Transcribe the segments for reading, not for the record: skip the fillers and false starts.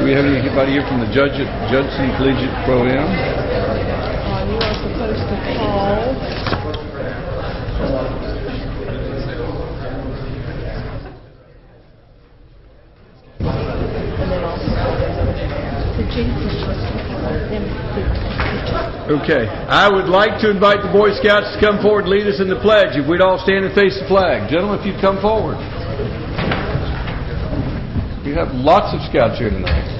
we have anybody here from the Judson Collegiate Pro-Am? You are supposed to call. And then also the Jesus Okay. I would like to invite the Boy Scouts to come forward and lead us in the pledge. If we'd all stand and face the flag. Gentlemen, if you'd come forward. We have lots of Scouts here tonight.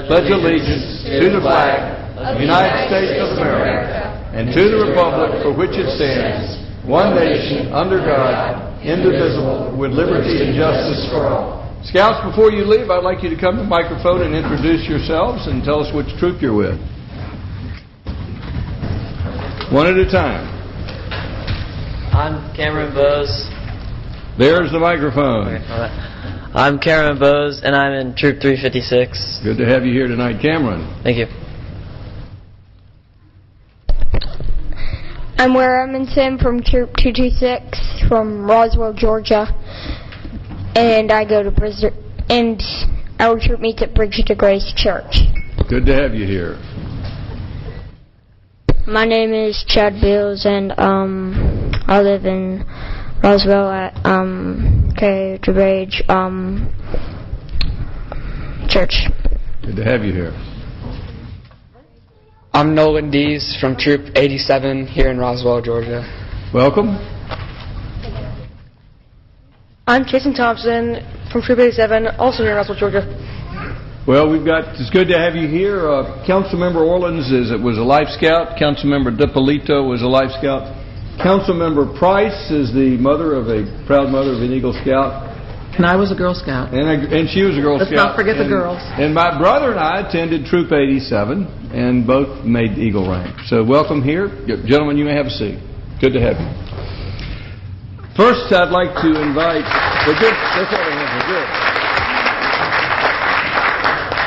Pledge allegiance to the flag of the United States of America and to the republic for which it stands, one nation, under God, indivisible, with liberty and justice for all. Scouts, before you leave, I'd like you to come to the microphone and introduce yourselves and tell us which troop you're with. One at a time. I'm Cameron Bose. There's the microphone. I'm Cameron Bose, and I'm in Troop 356. Good to have you here tonight, Cameron. Thank you. I'm Ware Edmondson from Troop 226 from Roswell, Georgia, and I go to and our troop meets at Bridge to Grace Church. Good to have you here. My name is Chad Beals, and I live in Roswell at Bridge Church. Good to have you here. I'm Nolan Dees from Troop 87 here in Roswell, Georgia. Welcome. I'm Jason Thompson from Troop 87, also here in Roswell, Georgia. Well, it's good to have you here. Councilmember Orleans was a Life Scout. Councilmember DiPolito was a Life Scout. Councilmember Price is the proud mother of an Eagle Scout. And I was a Girl Scout. And she was a Girl Scout. Let's not forget the girls. And my brother and I attended Troop 87, and both made Eagle rank. So welcome here. Gentlemen, you may have a seat. Good to have you. First, I'd like to invite...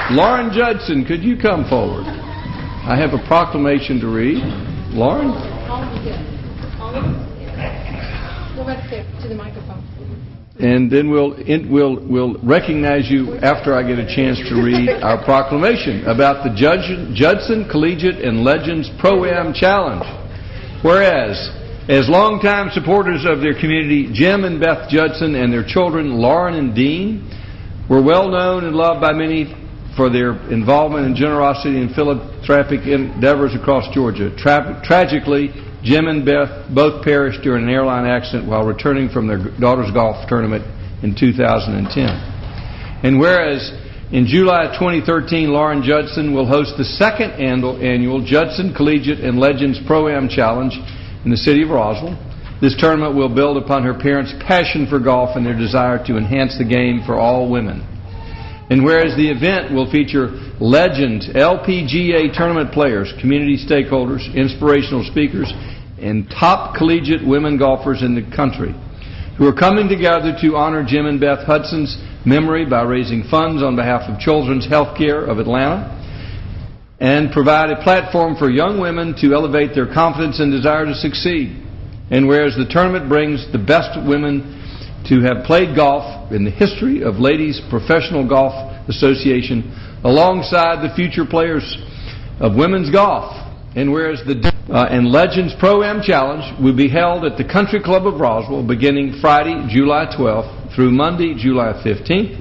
Lauren Judson, could you come forward? I have a proclamation to read. Lauren? Go back to the microphone. And then we'll recognize you after I get a chance to read our proclamation about the Judson Collegiate and Legends Pro-Am Challenge. Whereas, as longtime supporters of their community, Jim and Beth Judson and their children, Lauren and Dean, were well known and loved by many for their involvement and generosity in philanthropic endeavors across Georgia. Tragically, Jim and Beth both perished during an airline accident while returning from their daughter's golf tournament in 2010. And whereas in July 2013, Lauren Judson will host the second annual Judson Collegiate and Legends Pro-Am Challenge in the city of Roswell. This tournament will build upon her parents' passion for golf and their desire to enhance the game for all women. And whereas the event will feature legend LPGA tournament players, community stakeholders, inspirational speakers, and top collegiate women golfers in the country who are coming together to honor Jim and Beth Hudson's memory by raising funds on behalf of Children's Healthcare of Atlanta and provide a platform for young women to elevate their confidence and desire to succeed. And whereas the tournament brings the best women to have played golf in the history of Ladies Professional Golf Association alongside the future players of women's golf. And whereas the Legends Pro-Am Challenge will be held at the Country Club of Roswell beginning Friday, July 12th through Monday, July 15th.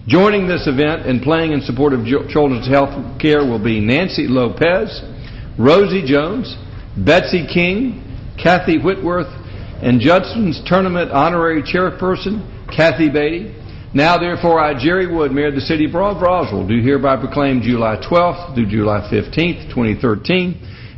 Joining this event and playing in support of Children's Health Care will be Nancy Lopez, Rosie Jones, Betsy King, Kathy Whitworth, and Judson's tournament honorary chairperson, Kathy Beatty. Now, therefore, I, Jerry Wood, Mayor of the City of Roswell, do hereby proclaim July 12th through July 15th, 2013,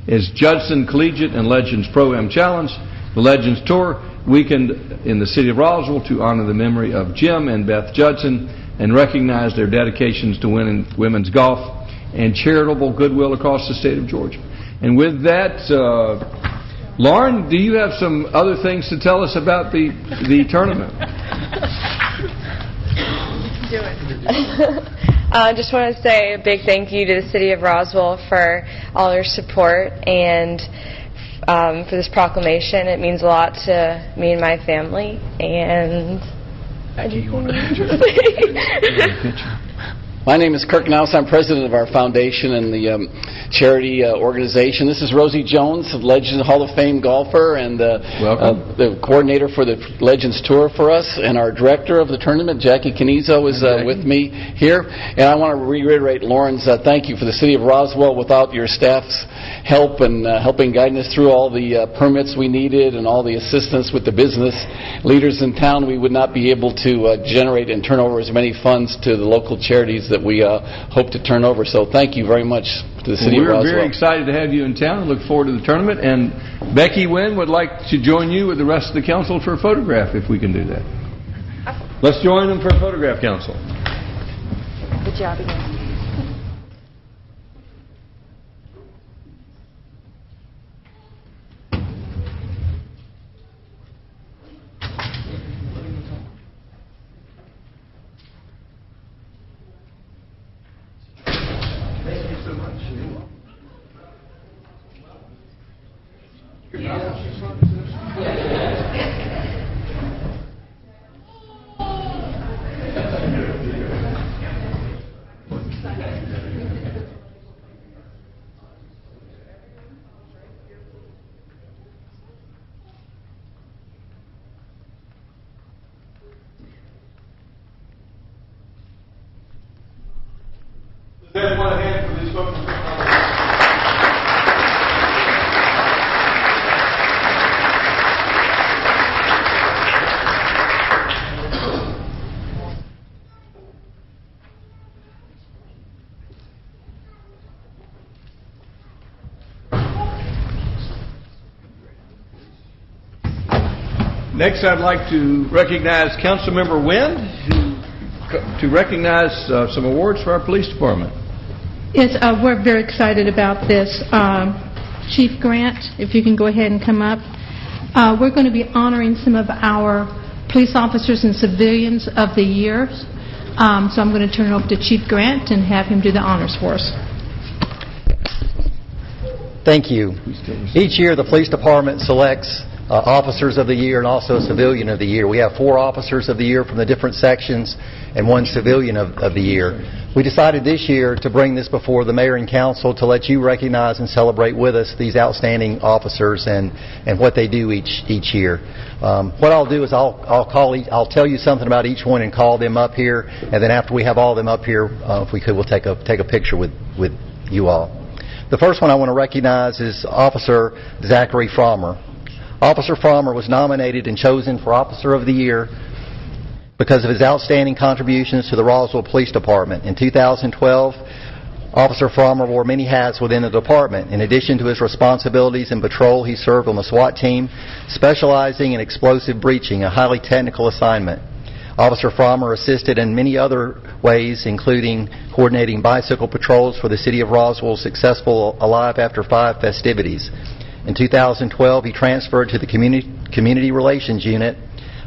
as Judson Collegiate and Legends Pro-Am Challenge, the Legends Tour weekend in the City of Roswell to honor the memory of Jim and Beth Judson and recognize their dedications to women's golf and charitable goodwill across the state of Georgia. And with that, Lauren, do you have some other things to tell us about the tournament? Do it. I just want to say a big thank you to the City of Roswell for all their support and for this proclamation. It means a lot to me and my family, and My name is Kirk Naus. I'm president of our foundation and the charity organization. This is Rosie Jones, Legends Hall of Fame golfer and the coordinator for the Legends Tour for us, and our director of the tournament, Jackie Canizo, is with me here. And I want to reiterate Lauren's thank you for the city of Roswell. Without your staff's help and helping guiding us through all the permits we needed and all the assistance with the business leaders in town, we would not be able to generate and turn over as many funds to the local charities that we hope to turn over. So thank you very much to the city of Roswell. We're very excited to have you in town and look forward to the tournament. And Becky Wynn would like to join you with the rest of the council for a photograph, if we can do that. Let's join them for a photograph, council. Good job again. Next, I'd like to recognize Councilmember Wynn to recognize some awards for our police department. Yes, we're very excited about this. Chief Grant, if you can go ahead and come up. We're going to be honoring some of our police officers and civilians of the year. So I'm going to turn it over to Chief Grant and have him do the honors for us. Thank you. Each year, the police department selects officers of the year and also civilian of the year. We have 4 officers of the year from the different sections and 1 civilian of the year. We decided this year to bring this before the mayor and council to let you recognize and celebrate with us these outstanding officers and what they do each year. What I'll do is I'll tell you something about each one and call them up here, and then after we have all of them up here, if we could, we'll take a picture with you all. The first one I want to recognize is Officer Zachary Frommer. Officer Frommer was nominated and chosen for Officer of the Year because of his outstanding contributions to the Roswell Police Department. In 2012, Officer Frommer wore many hats within the department. In addition to his responsibilities in patrol, he served on the SWAT team, specializing in explosive breaching, a highly technical assignment. Officer Frommer assisted in many other ways, including coordinating bicycle patrols for the City of Roswell's successful Alive After 5 festivities. In 2012, he transferred to the Community Relations Unit.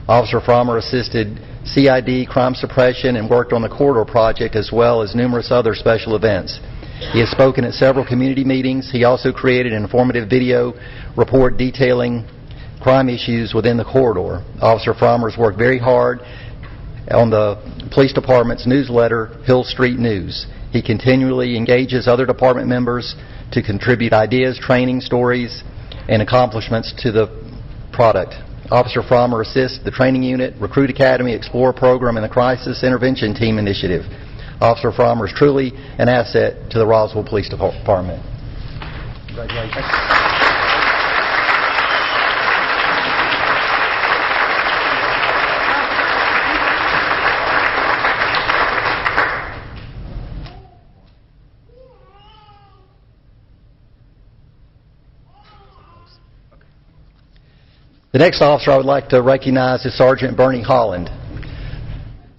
Officer Frommer assisted CID, crime suppression, and worked on the Corridor Project, as well as numerous other special events. He has spoken at several community meetings. He also created an informative video report detailing crime issues within the corridor. Officer Frommer has worked very hard on the police department's newsletter, Hill Street News. He continually engages other department members to contribute ideas, training, stories, and accomplishments to the product. Officer Frommer assists the Training Unit, Recruit Academy, Explorer Program, and the Crisis Intervention Team Initiative. Officer Frommer is truly an asset to the Roswell Police Department. Congratulations. The next officer I would like to recognize is Sergeant Bernie Holland.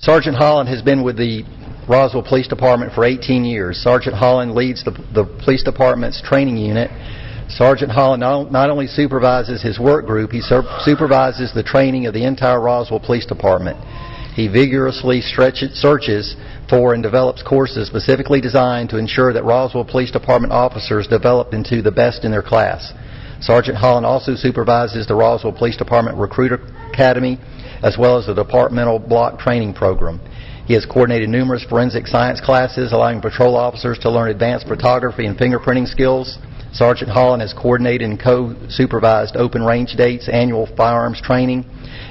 Sergeant Holland has been with the Roswell Police Department for 18 years. Sergeant Holland leads the police department's training unit. Sergeant Holland not only supervises his work group, he supervises the training of the entire Roswell Police Department. He vigorously searches for and develops courses specifically designed to ensure that Roswell Police Department officers develop into the best in their class. Sergeant Holland also supervises the Roswell Police Department Recruiter Academy, as well as the departmental block training program. He has coordinated numerous forensic science classes, allowing patrol officers to learn advanced photography and fingerprinting skills. Sergeant Holland has coordinated and co-supervised open range dates, annual firearms training,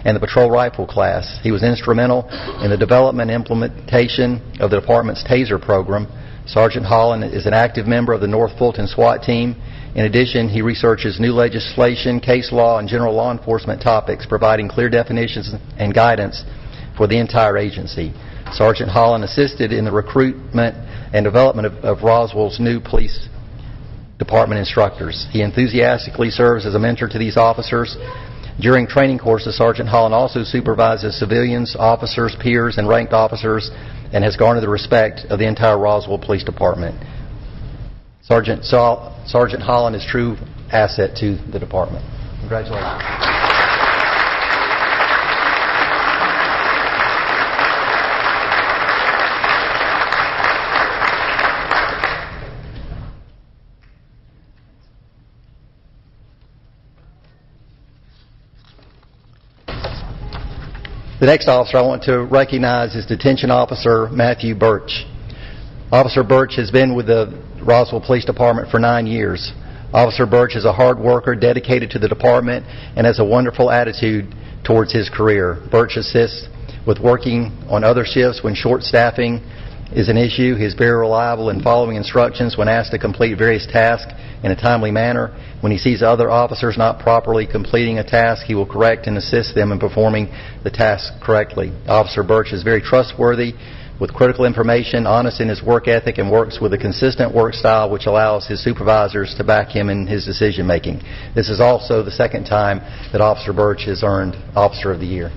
and the patrol rifle class. He was instrumental in the development and implementation of the department's TASER program. Sergeant Holland is an active member of the North Fulton SWAT team. In addition, he researches new legislation, case law, and general law enforcement topics, providing clear definitions and guidance for the entire agency. Sergeant Holland assisted in the recruitment and development of Roswell's new police department instructors. He enthusiastically serves as a mentor to these officers. During training courses, Sergeant Holland also supervises civilians, officers, peers, and ranked officers, and has garnered the respect of the entire Roswell Police Department. Sergeant Holland is a true asset to the department. Congratulations. The next officer I want to recognize is Detention Officer Matthew Birch. Officer Birch has been with the Roswell Police Department for 9 years. Officer Birch is a hard worker, dedicated to the department, and has a wonderful attitude towards his career. Birch assists with working on other shifts when short staffing is an issue. He is very reliable in following instructions when asked to complete various tasks in a timely manner. When he sees other officers not properly completing a task, he will correct and assist them in performing the task correctly. Officer Birch is very trustworthy, with critical information, honest in his work ethic, and works with a consistent work style which allows his supervisors to back him in his decision making. This is also the second time that Officer Birch has earned Officer of the Year.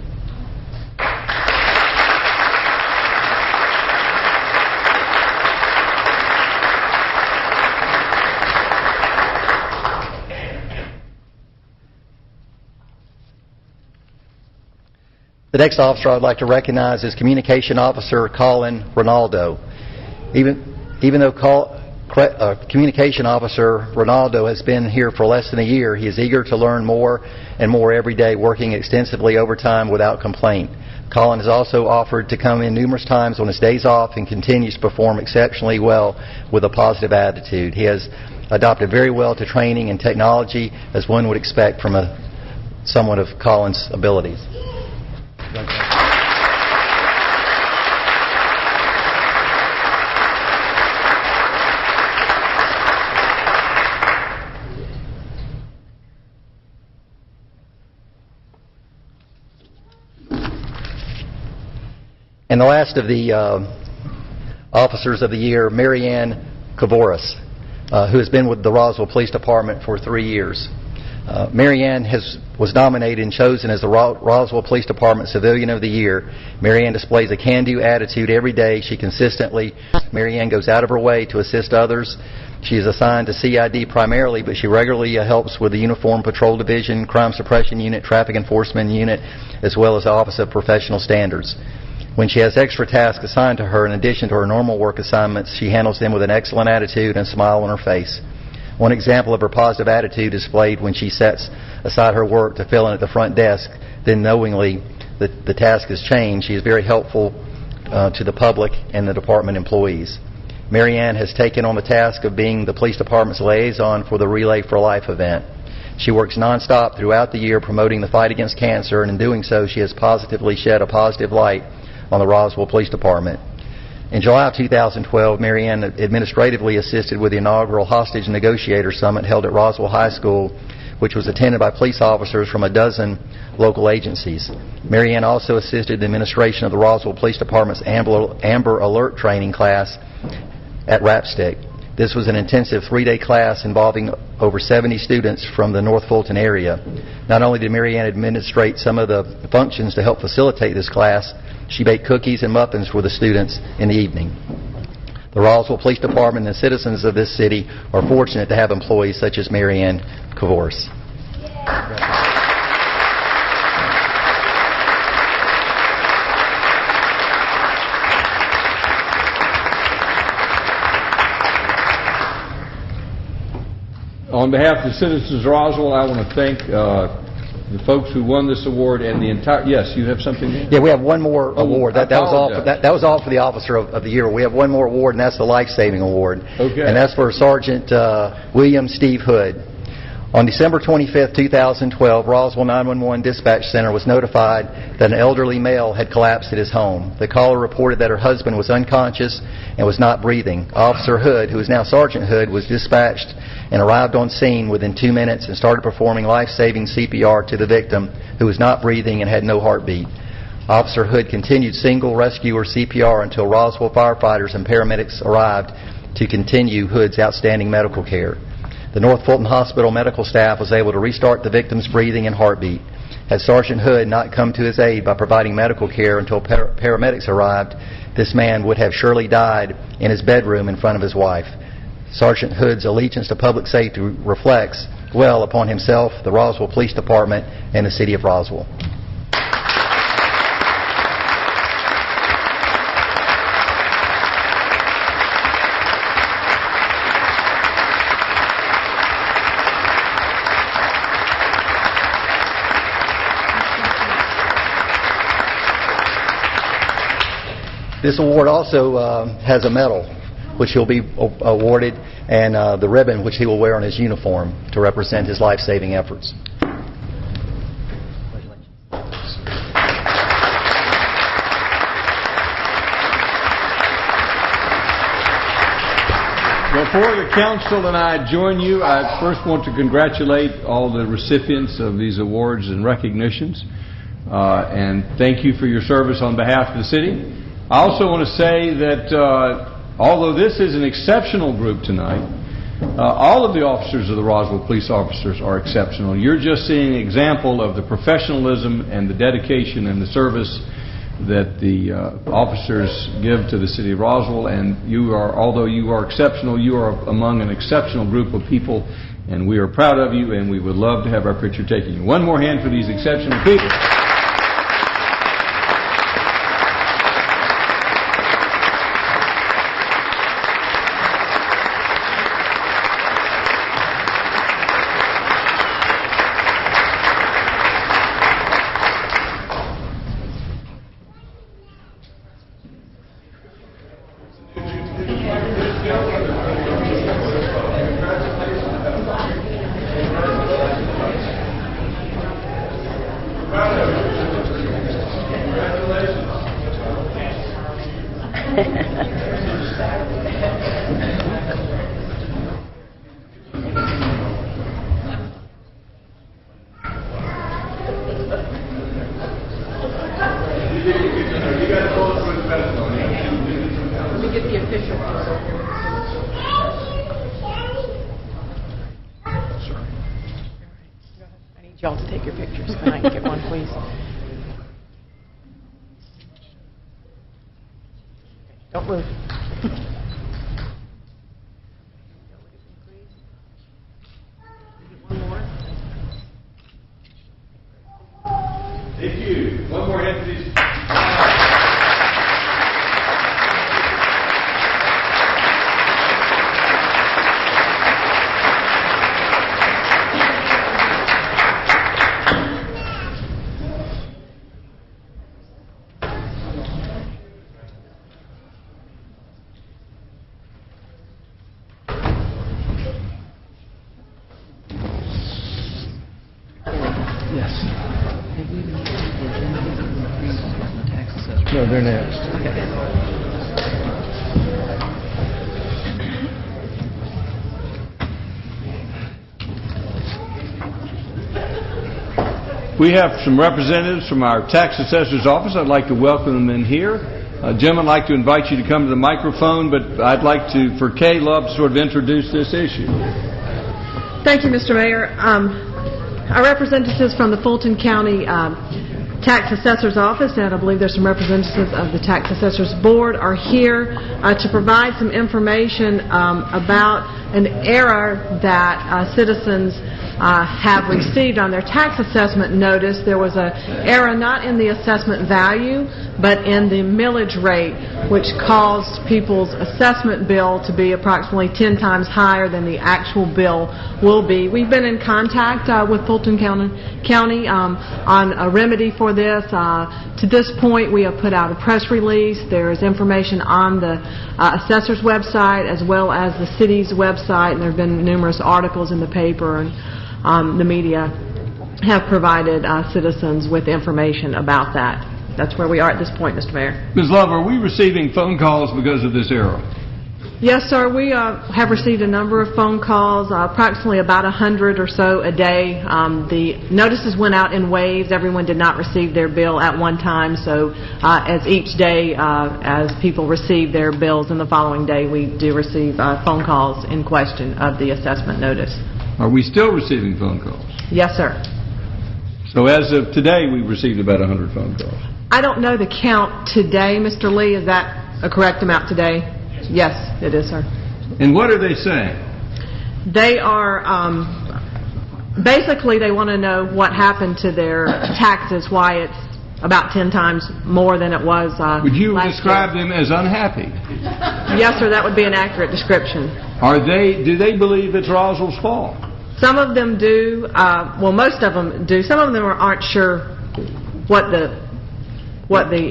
The next officer I'd like to recognize is Communication Officer Colin Ronaldo. Even though Communication Officer Ronaldo has been here for less than a year, he is eager to learn more and more every day, working extensively overtime without complaint. Colin has also offered to come in numerous times on his days off and continues to perform exceptionally well with a positive attitude. He has adopted very well to training and technology, as one would expect from someone of Colin's abilities. And the last of the Officers of the Year, Mary Ann Kavoris, who has been with the Roswell Police Department for 3 years. Mary Ann was nominated and chosen as the Roswell Police Department Civilian of the Year. Mary Ann displays a can-do attitude every day. Mary Ann goes out of her way to assist others. She is assigned to CID primarily, but she regularly helps with the Uniform Patrol Division, Crime Suppression Unit, Traffic Enforcement Unit, as well as the Office of Professional Standards. When she has extra tasks assigned to her, in addition to her normal work assignments, she handles them with an excellent attitude and smile on her face. One example of her positive attitude is displayed when she sets aside her work to fill in at the front desk. Then, knowingly that the task has changed, she is very helpful to the public and the department employees. Mary Ann has taken on the task of being the police department's liaison for the Relay for Life event. She works nonstop throughout the year promoting the fight against cancer, and in doing so, she has positively shed a positive light on the Roswell Police Department. In July of 2012, Mary Ann administratively assisted with the inaugural Hostage Negotiator Summit held at Roswell High School, which was attended by police officers from a dozen local agencies. Mary Ann also assisted the administration of the Roswell Police Department's Amber Alert training class at Rapstick. This was an intensive 3-day class involving over 70 students from the North Fulton area. Not only did Mary Ann administrate some of the functions to help facilitate this class, she baked cookies and muffins for the students in the evening. The Roswell Police Department and the citizens of this city are fortunate to have employees such as Mary Ann Kavoris. On behalf of the citizens of Roswell, I want to thank the folks who won this award and the entire... Yes, you have something there? Yeah, we have one more award. That was all. apologize. That was all for the Officer of the Year. We have one more award, and that's the Life Saving Award. Okay. And that's for Sergeant William Steve Hood. On December 25th, 2012, Roswell 911 Dispatch Center was notified that an elderly male had collapsed at his home. The caller reported that her husband was unconscious and was not breathing. Officer Hood, who is now Sergeant Hood, was dispatched and arrived on scene within 2 minutes and started performing life-saving CPR to the victim, who was not breathing and had no heartbeat. Officer Hood continued single rescuer CPR until Roswell firefighters and paramedics arrived to continue Hood's outstanding medical care. The North Fulton Hospital medical staff was able to restart the victim's breathing and heartbeat. Had Sergeant Hood not come to his aid by providing medical care until paramedics arrived, this man would have surely died in his bedroom in front of his wife. Sergeant Hood's allegiance to public safety reflects well upon himself, the Roswell Police Department, and the City of Roswell. This award also has a medal, which he'll be awarded, and the ribbon, which he will wear on his uniform to represent his life-saving efforts. Before the council and I join you, I first want to congratulate all the recipients of these awards and recognitions, and thank you for your service on behalf of the city. I also want to say that although this is an exceptional group tonight, all of the officers of the Roswell Police Officers are exceptional. You're just seeing an example of the professionalism and the dedication and the service that the officers give to the city of Roswell, and you are, although you are exceptional, you are among an exceptional group of people, and we are proud of you, and we would love to have our picture taken. One more hand for these exceptional people. Y'all to take your pictures. Can I get one, please? Don't move. One more. Thank you. One more hand, please. No, they're next. We have some representatives from our tax assessor's office. I'd like to welcome them in here. Gentlemen, I'd like to invite you to come to the microphone, but I'd like to, for Kay Love, to sort of introduce this issue. Thank you, Mr. Mayor. Our representatives from the Fulton County Tax Assessor's Office, and I believe there's some representatives of the Tax Assessor's Board, are here to provide some information about an error that citizens have received on their tax assessment notice. There was an error not in the assessment value, but in the millage rate, which caused people's assessment bill to be approximately 10 times higher than the actual bill will be. We've been in contact with Fulton County on a remedy for this. To this point, we have put out a press release. There is information on the assessor's website as well as the city's website, and there have been numerous articles in the paper, and the media have provided citizens with information about that. That's where we are at this point, Mr. Mayor. Ms. Love, are we receiving phone calls because of this error? Yes, sir. We have received a number of phone calls, approximately about 100 or so a day. The notices went out in waves. Everyone did not receive their bill at one time, so as each day, as people receive their bills in the following day, we do receive phone calls in question of the assessment notice. Are we still receiving phone calls? Yes, sir. So as of today, we've received about 100 phone calls. I don't know the count today, Mr. Lee. Is that a correct amount today? Yes, it is, sir. And what are they saying? They are, basically they want to know what happened to their taxes, why it's about 10 times more than it was Would you last describe year. them as unhappy? Yes, sir, that would be an accurate description. Do they believe it's Roswell's fault? Some of them do. Well, most of them do. Some of them aren't sure what the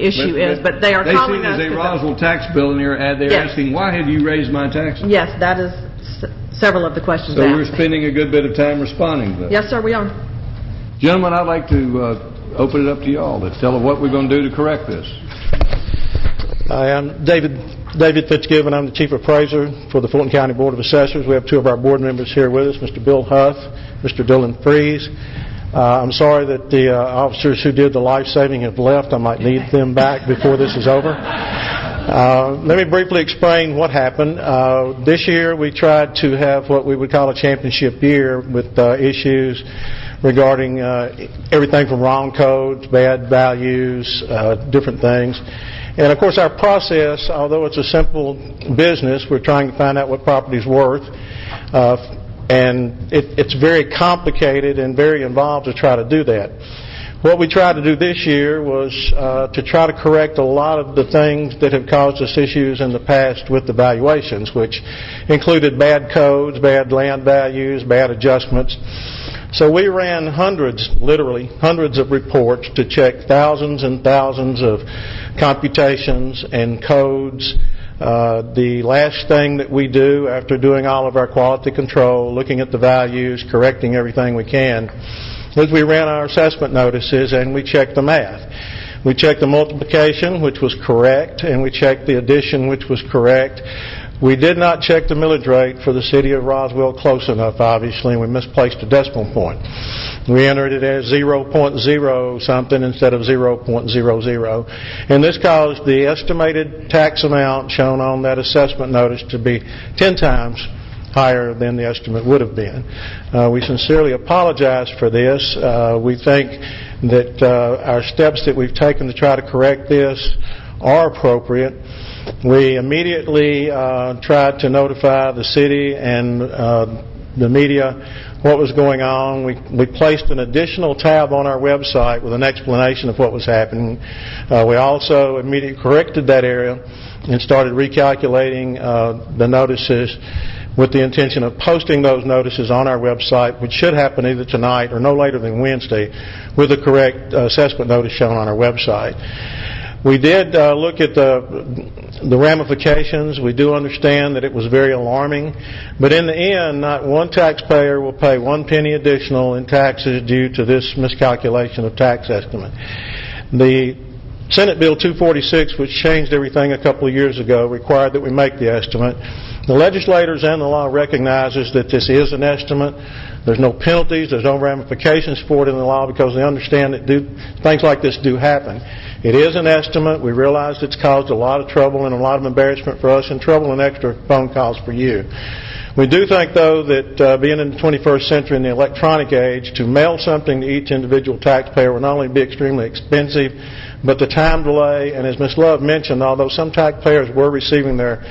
issue is, but they are calling us. They see it as a Roswell tax bill, and they're Yes. asking, why have you raised my taxes? Yes, that is several of the questions So asked. we're spending a good bit of time responding to that. Yes, sir, we are. Gentlemen, I'd like to open it up to you all to tell us what we're going to do to correct this. Hi, I'm David Fitzgibbon. I'm the Chief Appraiser for the Fulton County Board of Assessors. We have two of our board members here with us, Mr. Bill Huff, Mr. Dylan Freeze. I'm sorry that the officers who did the life-saving have left. I might need them back before this is over. Let me briefly explain what happened. This year we tried to have what we would call a championship year with issues regarding everything from wrong codes, bad values, different things. And of course our process, although it's a simple business, we're trying to find out what property's worth. And it's very complicated and very involved to try to do that. What we tried to do this year was to try to correct a lot of the things that have caused us issues in the past with the valuations, which included bad codes, bad land values, bad adjustments. So we ran literally hundreds of reports to check thousands and thousands of computations and codes. The last thing that we do after doing all of our quality control, looking at the values, correcting everything we can, is we ran our assessment notices and we checked the math. We checked the multiplication, which was correct, and we checked the addition, which was correct. We did not check the millage rate for the city of Roswell close enough, obviously, and we misplaced a decimal point. We entered it as 0.0 something instead of 0.00. And this caused the estimated tax amount shown on that assessment notice to be 10 times higher than the estimate would have been. We sincerely apologize for this. We think that our steps that we've taken to try to correct this are appropriate. We immediately tried to notify the city and the media what was going on. We placed an additional tab on our website with an explanation of what was happening. We also immediately corrected that area and started recalculating the notices with the intention of posting those notices on our website, which should happen either tonight or no later than Wednesday, with the correct assessment notice shown on our website. We did look at the ramifications. We do understand that it was very alarming, but in the end, not one taxpayer will pay 1 penny additional in taxes due to this miscalculation of tax estimate. The Senate Bill 246, which changed everything a couple of years ago, required that we make the estimate. The legislators and the law recognizes that this is an estimate. There's no penalties, there's no ramifications for it in the law because they understand that things like this do happen. It is an estimate. We realize it's caused a lot of trouble and a lot of embarrassment for us and trouble and extra phone calls for you. We do think, though, that being in the 21st century in the electronic age, to mail something to each individual taxpayer would not only be extremely expensive, but the time delay, and as Ms. Love mentioned, although some taxpayers were receiving their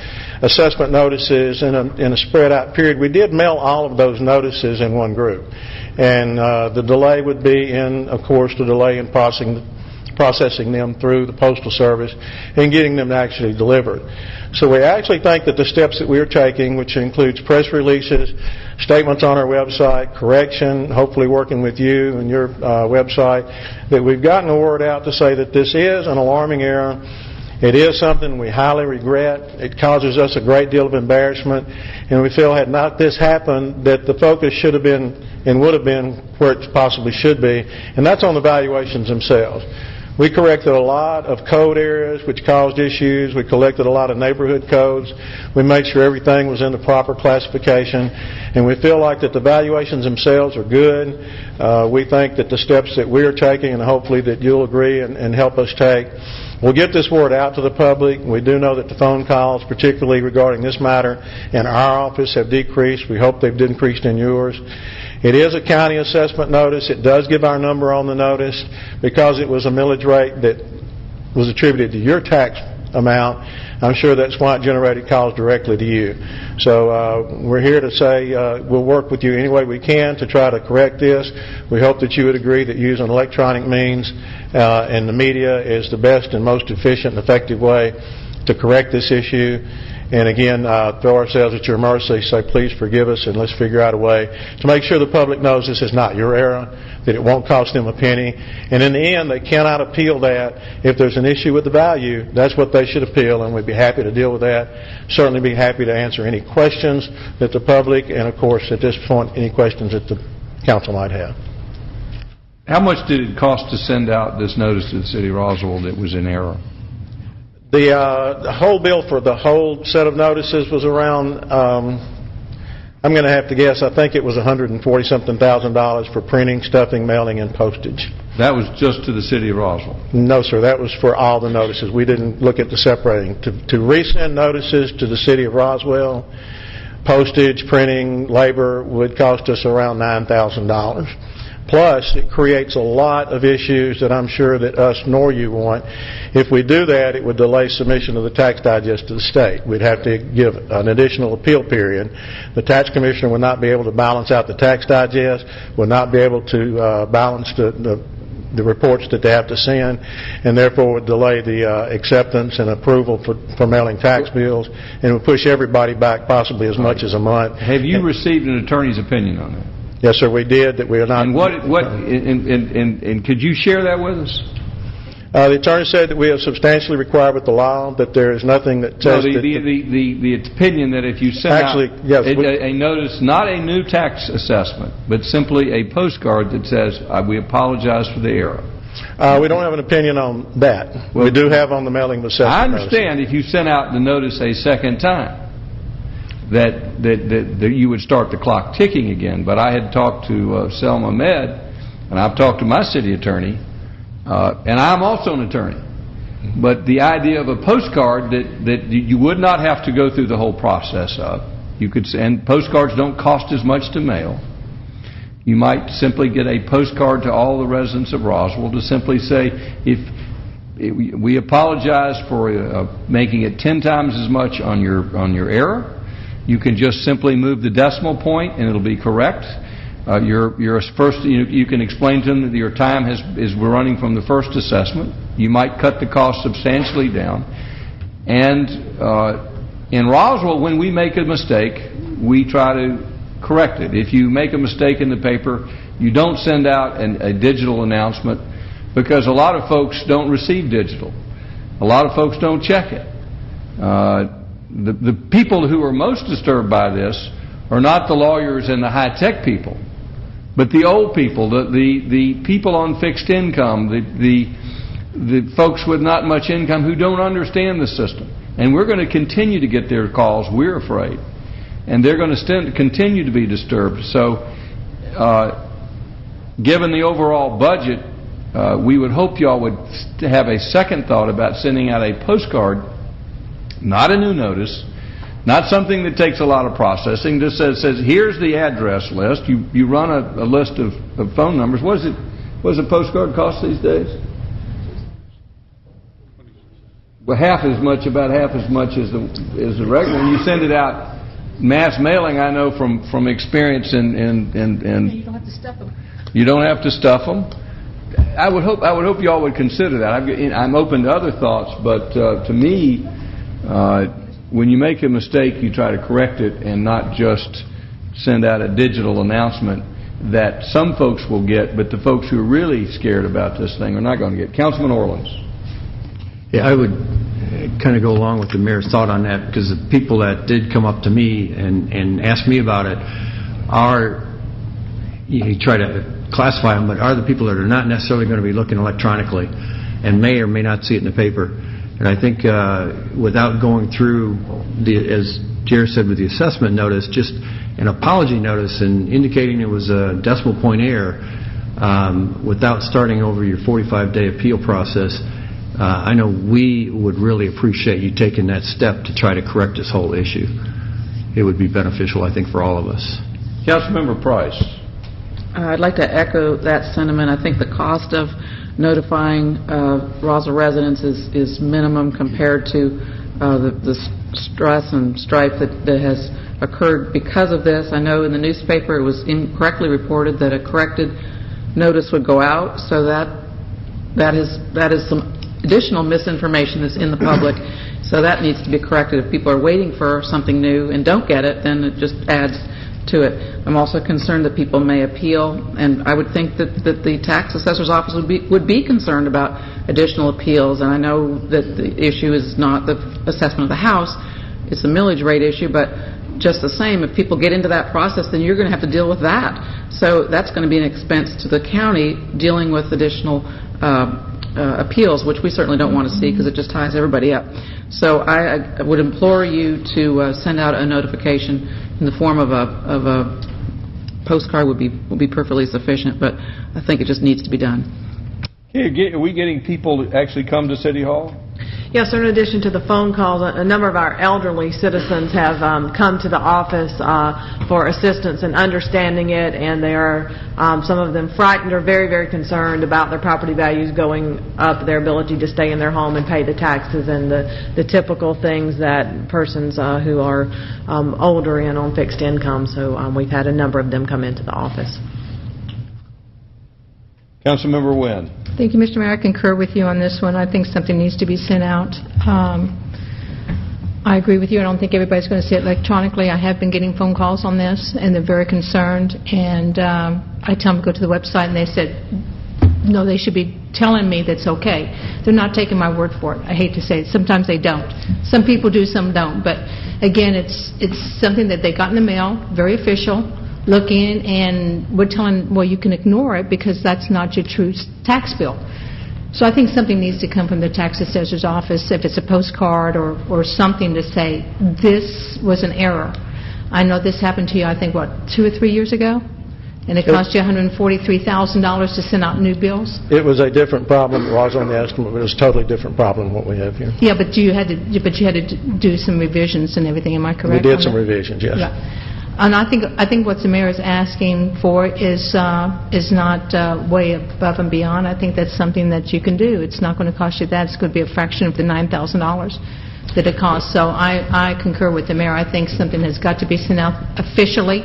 assessment notices in a spread-out period, we did mail all of those notices in one group. And the delay would be in, of course, the delay in processing processing them through the Postal Service and getting them actually delivered. So we actually think that the steps that we're taking, which includes press releases, statements on our website, correction, hopefully working with you and your website, that we've gotten the word out to say that this is an alarming error. It is something we highly regret. It causes us a great deal of embarrassment, and we feel had not this happened, that the focus should have been and would have been where it possibly should be, and that's on the valuations themselves. We corrected a lot of code areas which caused issues. We collected a lot of neighborhood codes. We made sure everything was in the proper classification, and we feel like that the valuations themselves are good. We think that the steps that we're taking, and hopefully that you'll agree and help us take, we'll get this word out to the public. We do know that the phone calls, particularly regarding this matter, in our office have decreased. We hope they've decreased in yours. It is a county assessment notice. It does give our number on the notice because it was a millage rate that was attributed to your tax amount. I'm sure that's why it generated calls directly to you. So we're here to say we'll work with you any way we can to try to correct this. We hope that you would agree that using electronic means and the media is the best and most efficient and effective way to correct this issue. And again, throw ourselves at your mercy, say please forgive us, and let's figure out a way to make sure the public knows this is not your error, that it won't cost them a penny. And in the end, they cannot appeal that. If there's an issue with the value, that's what they should appeal, and we'd be happy to deal with that. Certainly be happy to answer any questions that the public, and of course at this point, any questions that the council might have. How much did it cost to send out this notice to the City of Roswell that was in error? The whole bill for the whole set of notices was around, I'm going to have to guess, I think it was $140-something thousand for printing, stuffing, mailing, and postage. That was just to the City of Roswell? No, sir. That was for all the notices. We didn't look at the separating. To resend notices to the City of Roswell, postage, printing, labor would cost us around $9,000. Plus, it creates a lot of issues that I'm sure that us nor you want. If we do that, it would delay submission of the tax digest to the state. We'd have to give an additional appeal period. The tax commissioner would not be able to balance out the tax digest, would not be able to balance the reports that they have to send, and therefore would delay the acceptance and approval for mailing tax bills, and would push everybody back possibly as much as a month. Have you received an attorney's opinion on that? Yes, sir, we did. That we are not. And could you share that with us? The attorney said that we have substantially required with the law, that there is nothing that says the opinion that if you send out a notice, not a new tax assessment, but simply a postcard that says, we apologize for the error. We don't have an opinion on that. Well, we do have on the mailing of assessment. I understand if you sent out the notice a second time, that you would start the clock ticking again. But I had talked to Selma Ahmed, and I've talked to my city attorney, and I'm also an attorney. But the idea of a postcard that you would not have to go through the whole process of, and postcards don't cost as much to mail. You might simply get a postcard to all the residents of Roswell to simply say, we apologize for making it 10 times as much on your error. You can just simply move the decimal point and it'll be correct. You can explain to them that your time is running from the first assessment. You might cut the cost substantially down. And in Roswell, when we make a mistake, we try to correct it. If you make a mistake in the paper, you don't send out a digital announcement, because a lot of folks don't receive digital. A lot of folks don't check it. The people who are most disturbed by this are not the lawyers and the high-tech people, but the old people, the people on fixed income, the folks with not much income who don't understand the system. And we're going to continue to get their calls, we're afraid. And they're going to continue to be disturbed. So, given the overall budget, we would hope y'all would have a second thought about sending out a postcard. Not a new notice, not something that takes a lot of processing. Just says here's the address list. You run a list of phone numbers. What does a postcard cost these days? Well, about half as much as the regular. When you send it out mass mailing, I know from experience in you don't have to stuff them. You don't have to stuff them. I would hope you all would consider that. I'm open to other thoughts, but to me, when you make a mistake, you try to correct it and not just send out a digital announcement that some folks will get, but the folks who are really scared about this thing are not going to get. Councilman Orleans. Yeah, I would kind of go along with the mayor's thought on that, because the people that did come up to me and ask me about it are, you try to classify them, but are the people that are not necessarily going to be looking electronically and may or may not see it in the paper. And I think without going through, as Jerry said with the assessment notice, just an apology notice and indicating it was a decimal point error without starting over your 45-day appeal process, I know we would really appreciate you taking that step to try to correct this whole issue. It would be beneficial, I think, for all of us. Councilmember Price. I'd like to echo that sentiment. I think the cost of notifying Roswell residents is minimum compared to the stress and strife that has occurred because of this. I know in the newspaper it was incorrectly reported that a corrected notice would go out, so that is some additional misinformation that's in the public, so that needs to be corrected. If people are waiting for something new and don't get it, then it just adds to it. I'm also concerned that people may appeal, and I would think that the tax assessor's office would be concerned about additional appeals. And I know that the issue is not the assessment of the house, it's a millage rate issue, but just the same, if people get into that process, then you're going to have to deal with that. So that's going to be an expense to the county dealing with additional appeals, which we certainly don't want to see because it just ties everybody up. So I would implore you to send out a notification in the form of a postcard would be perfectly sufficient, but I think it just needs to be done. Are we getting people to actually come to City Hall? Yes, sir. In addition to the phone calls, a number of our elderly citizens have come to the office for assistance in understanding it, and they are, some of them frightened or very, very concerned about their property values going up, their ability to stay in their home and pay the taxes, and the typical things that persons who are older and on fixed income. So we've had a number of them come into the office. Councilmember Wynn. Thank you, Mr. Mayor. I concur with you on this one. I think something needs to be sent out. I agree with you. I don't think everybody's going to see it electronically. I have been getting phone calls on this, and they're very concerned. And I tell them to go to the website, and they said, no, they should be telling me that's okay. They're not taking my word for it. I hate to say it. Sometimes they don't. Some people do, some don't. But, again, it's something that they got in the mail, very official. Look in, and we're telling, well, you can ignore it because that's not your true tax bill. So I think something needs to come from the tax assessor's office, if it's a postcard or something to say, this was an error. I know this happened to you, I think, 2 or 3 years ago? And it cost you $143,000 to send out new bills? It was a different problem. It was on the estimate, but it was a totally different problem than what we have here. Yeah, but you had to do some revisions and everything, am I correct? We did some revisions, yes. Yeah. And I think what the mayor is asking for is not way above and beyond. I think that's something that you can do. It's not going to cost you that. It's going to be a fraction of the $9,000 that it costs. So I concur with the mayor. I think something has got to be sent out officially,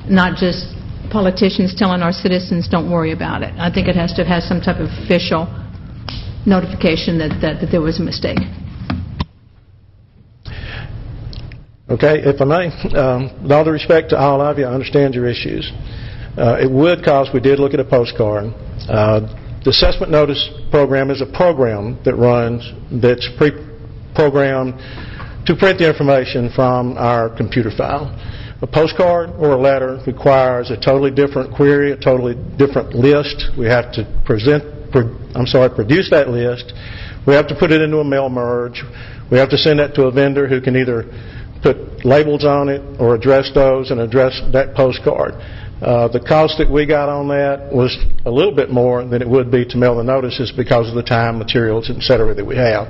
not just politicians telling our citizens don't worry about it. I think it has to have some type of official notification that there was a mistake. Okay, if I may, with all due respect to all of you, I understand your issues. It would cause, we did look at a postcard. The assessment notice program is a program that runs, that's pre-programmed to print the information from our computer file. A postcard or a letter requires a totally different query, a totally different list. We have to produce that list. We have to put it into a mail merge. We have to send that to a vendor who can either put labels on it or address those and address that postcard. The cost that we got on that was a little bit more than it would be to mail the notices because of the time, materials, et cetera, that we have.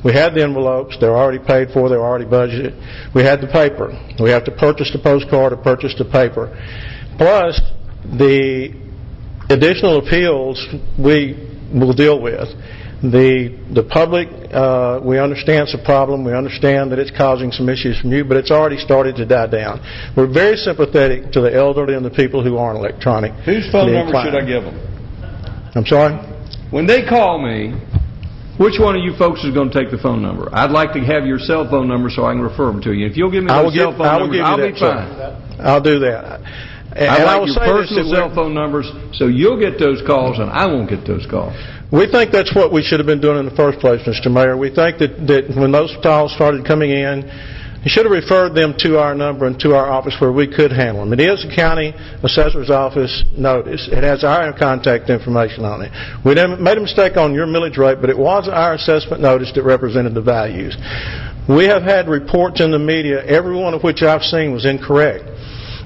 We had the envelopes. They're already paid for. They're already budgeted. We had the paper. We have to purchase the postcard or purchase the paper. Plus, the additional appeals we will deal with. The public, we understand it's a problem. We understand that it's causing some issues from you, but it's already started to die down. We're very sympathetic to the elderly and the people who aren't electronic. Whose phone number should I give them? I'm sorry? when they call me, which one of you folks is going to take the phone number? I'd like to have your cell phone number so I can refer them to you. If you'll give me those cell phone numbers, I'll be fine. I'll do that. I like your personal cell phone numbers so you'll get those calls and I won't get those calls. We think that's what we should have been doing in the first place, Mr. Mayor. We think that when those calls started coming in, you should have referred them to our number and to our office where we could handle them. It is a county assessor's office notice. It has our contact information on it. We made a mistake on your millage rate, but it was our assessment notice that represented the values. We have had reports in the media, every one of which I've seen was incorrect.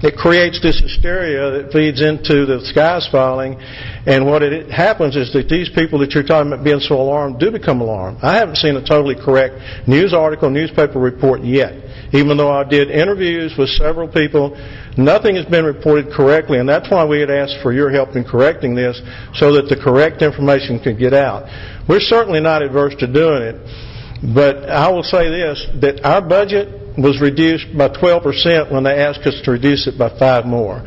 It creates this hysteria that feeds into the skies falling, and what it happens is that these people that you're talking about being so alarmed do become alarmed. I haven't seen a totally correct news article, newspaper report yet. Even though I did interviews with several people, nothing has been reported correctly, and that's why we had asked for your help in correcting this so that the correct information could get out. We're certainly not adverse to doing it, but I will say this, that our budget was reduced by 12% when they asked us to reduce it by 5 more.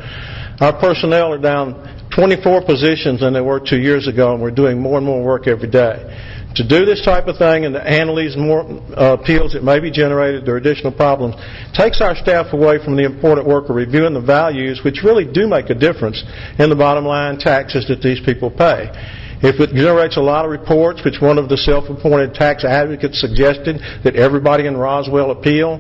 Our personnel are down 24 positions than they were 2 years ago, and we're doing more and more work every day. To do this type of thing and to handle these more appeals that may be generated, there are additional problems, takes our staff away from the important work of reviewing the values, which really do make a difference in the bottom line taxes that these people pay. If it generates a lot of reports, which one of the self-appointed tax advocates suggested that everybody in Roswell appeal,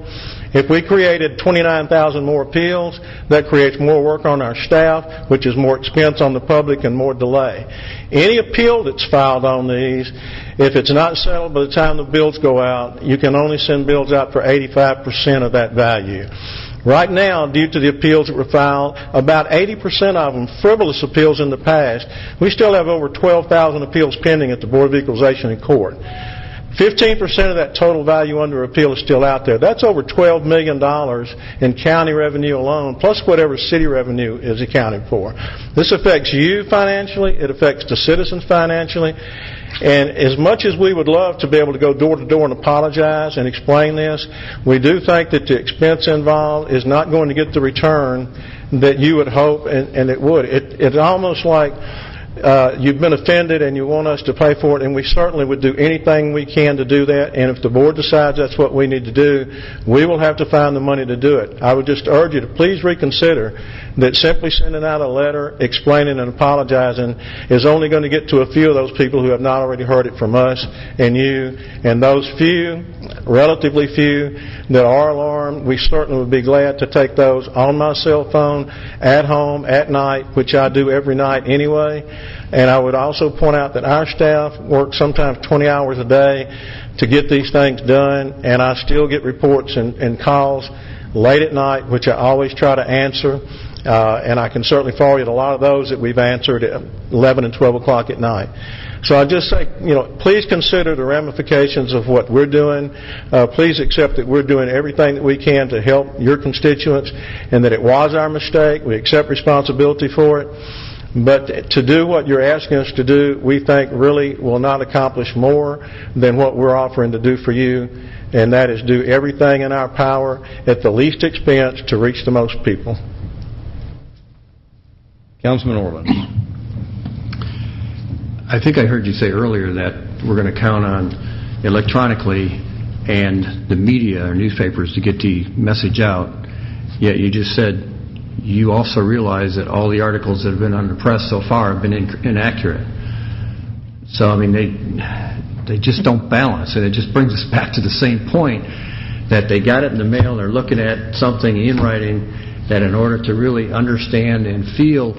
if we created 29,000 more appeals, that creates more work on our staff, which is more expense on the public and more delay. Any appeal that's filed on these, if it's not settled by the time the bills go out, you can only send bills out for 85% of that value. Right now, due to the appeals that were filed, about 80% of them, frivolous appeals in the past, we still have over 12,000 appeals pending at the Board of Equalization in court. 15% of that total value under appeal is still out there. That's over $12 million in county revenue alone, plus whatever city revenue is accounted for. This affects you financially. It affects the citizens financially. And as much as we would love to be able to go door to door and apologize and explain this, we do think that the expense involved is not going to get the return that you would hope, and it would. It's almost like you've been offended and you want us to pay for it, and we certainly would do anything we can to do that. And if the board decides that's what we need to do, we will have to find the money to do it. I would just urge you to please reconsider that simply sending out a letter explaining and apologizing is only going to get to a few of those people who have not already heard it from us and you. And those few, relatively few, that are alarmed, we certainly would be glad to take those on my cell phone, at home, at night, which I do every night anyway. And I would also point out that our staff work sometimes 20 hours a day to get these things done, and I still get reports and calls late at night, which I always try to answer. And I can certainly forward a lot of those that we've answered at 11 and 12 o'clock at night. So I just say, please consider the ramifications of what we're doing. Please accept that we're doing everything that we can to help your constituents and that it was our mistake. We accept responsibility for it. But to do what you're asking us to do, we think really will not accomplish more than what we're offering to do for you, and that is do everything in our power at the least expense to reach the most people. Councilman Orland. I think I heard you say earlier that we're going to count on electronically and the media or newspapers to get the message out. Yet you just said you also realize that all the articles that have been on the press so far have been inaccurate. So, I mean, they just don't balance. And it just brings us back to the same point that they got it in the mail, they're looking at something in writing that in order to really understand and feel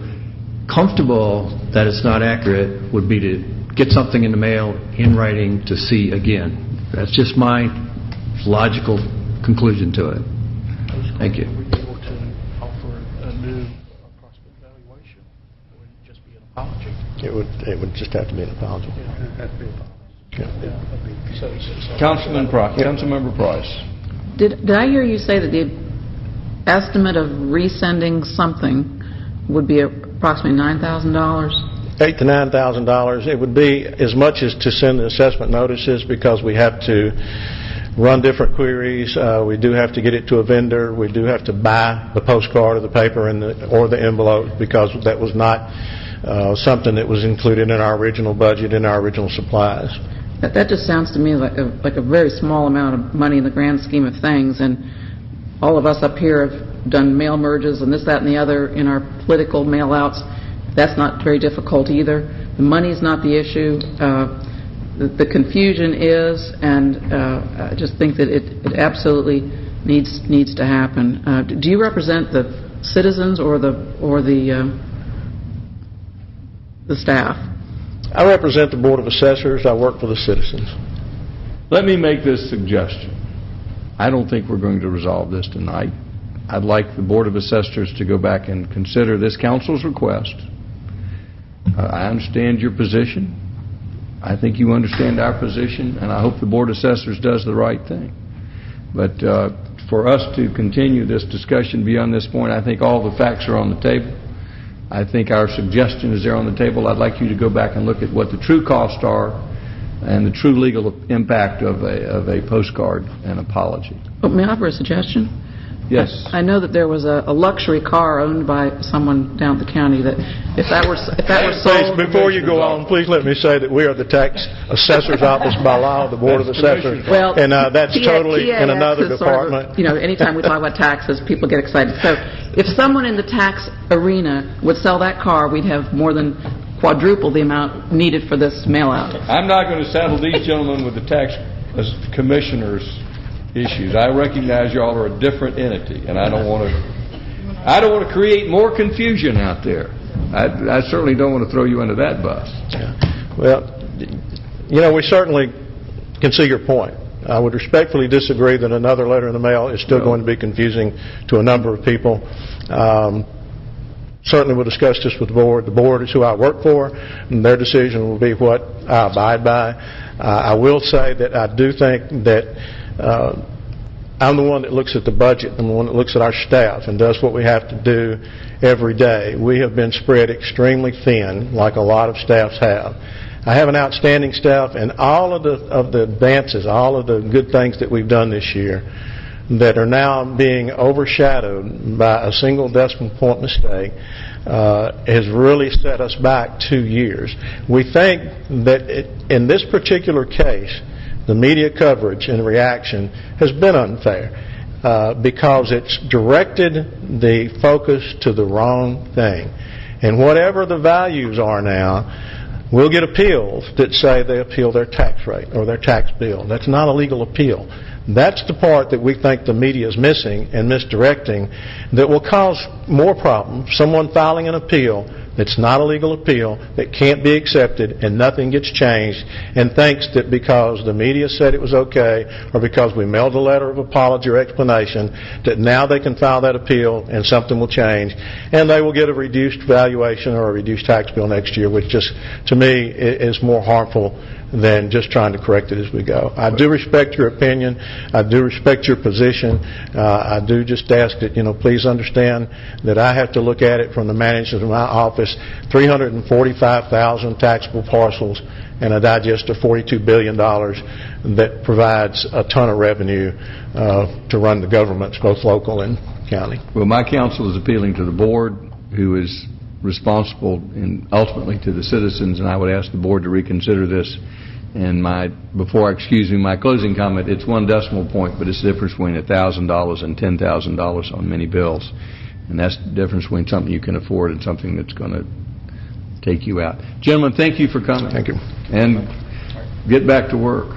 comfortable that it's not accurate would be to get something in the mail in writing to see again. That's just my logical conclusion to it. Thank you. It would just have to be an apology. Councilmember Price. Did I hear you say that the estimate of resending something would be approximately $9,000? $8,000 to $9,000. It would be as much as to send the assessment notices because we have to run different queries. We do have to get it to a vendor. We do have to buy the postcard or the paper or the envelope because that was not something that was included in our original budget and our original supplies. That just sounds to me like a very small amount of money in the grand scheme of things, and all of us up here have done mail merges and this, that, and the other in our political mail-outs. That's not very difficult either. The money's not the issue. The confusion is, and I just think that it absolutely needs to happen. Do you represent the citizens or the staff? I represent the Board of Assessors. I work for the citizens. Let me make this suggestion. I don't think we're going to resolve this tonight. I'd like the Board of Assessors to go back and consider this council's request. I understand your position. I think you understand our position, and I hope the Board of Assessors does the right thing. But for us to continue this discussion beyond this point, I think all the facts are on the table. I think our suggestion is there on the table. I'd like you to go back and look at what the true costs are and the true legal impact of a postcard and apology. Oh, may I offer a suggestion? Yes. I know that there was a luxury car owned by someone down at the county that if that were sold... Before you go on, please let me say that we are the Tax Assessor's Office by law, the Board of Assessors, well, and that's totally in another Sort department. of, anytime we talk about taxes, people get excited. So if someone in the tax arena would sell that car, we'd have more than quadruple the amount needed for this mail-out. I'm not going to saddle these gentlemen with the tax commissioners' issues. I recognize y'all are a different entity, and I don't want to create more confusion out there. I certainly don't want to throw you under that bus. Yeah. Well, we certainly can see your point. I would respectfully disagree that another letter in the mail is still going to be confusing to a number of people. Certainly we'll discuss this with the board. The board is who I work for, and their decision will be what I abide by. I will say that I do think that I'm the one that looks at the budget. I'm the one that looks at our staff and does what we have to do every day. We have been spread extremely thin, like a lot of staffs have. I have an outstanding staff, and all of the advances, all of the good things that we've done this year that are now being overshadowed by a single decimal point mistake has really set us back 2 years. We think that in this particular case, the media coverage and reaction has been unfair because it's directed the focus to the wrong thing. And whatever the values are now, we'll get appeals that say they appeal their tax rate or their tax bill. That's not a legal appeal. That's the part that we think the media is missing and misdirecting that will cause more problems. Someone filing an appeal that's not a legal appeal, that can't be accepted, and nothing gets changed, and thinks that because the media said it was okay, or because we mailed a letter of apology or explanation, that now they can file that appeal and something will change, and they will get a reduced valuation or a reduced tax bill next year, which just, to me, is more harmful than just trying to correct it as we go. I do respect your opinion. I do respect your position. I do just ask that, please understand that I have to look at it from the management of my office, 345,000 taxable parcels and a digest of $42 billion that provides a ton of revenue to run the governments, both local and county. Well, my counsel is appealing to the board, who is responsible and ultimately to the citizens, and I would ask the board to reconsider this. And my closing comment, it's one decimal point, but it's the difference between $1,000 and $10,000 on many bills. And that's the difference between something you can afford and something that's going to take you out. Gentlemen, thank you for coming. Thank you. And get back to work.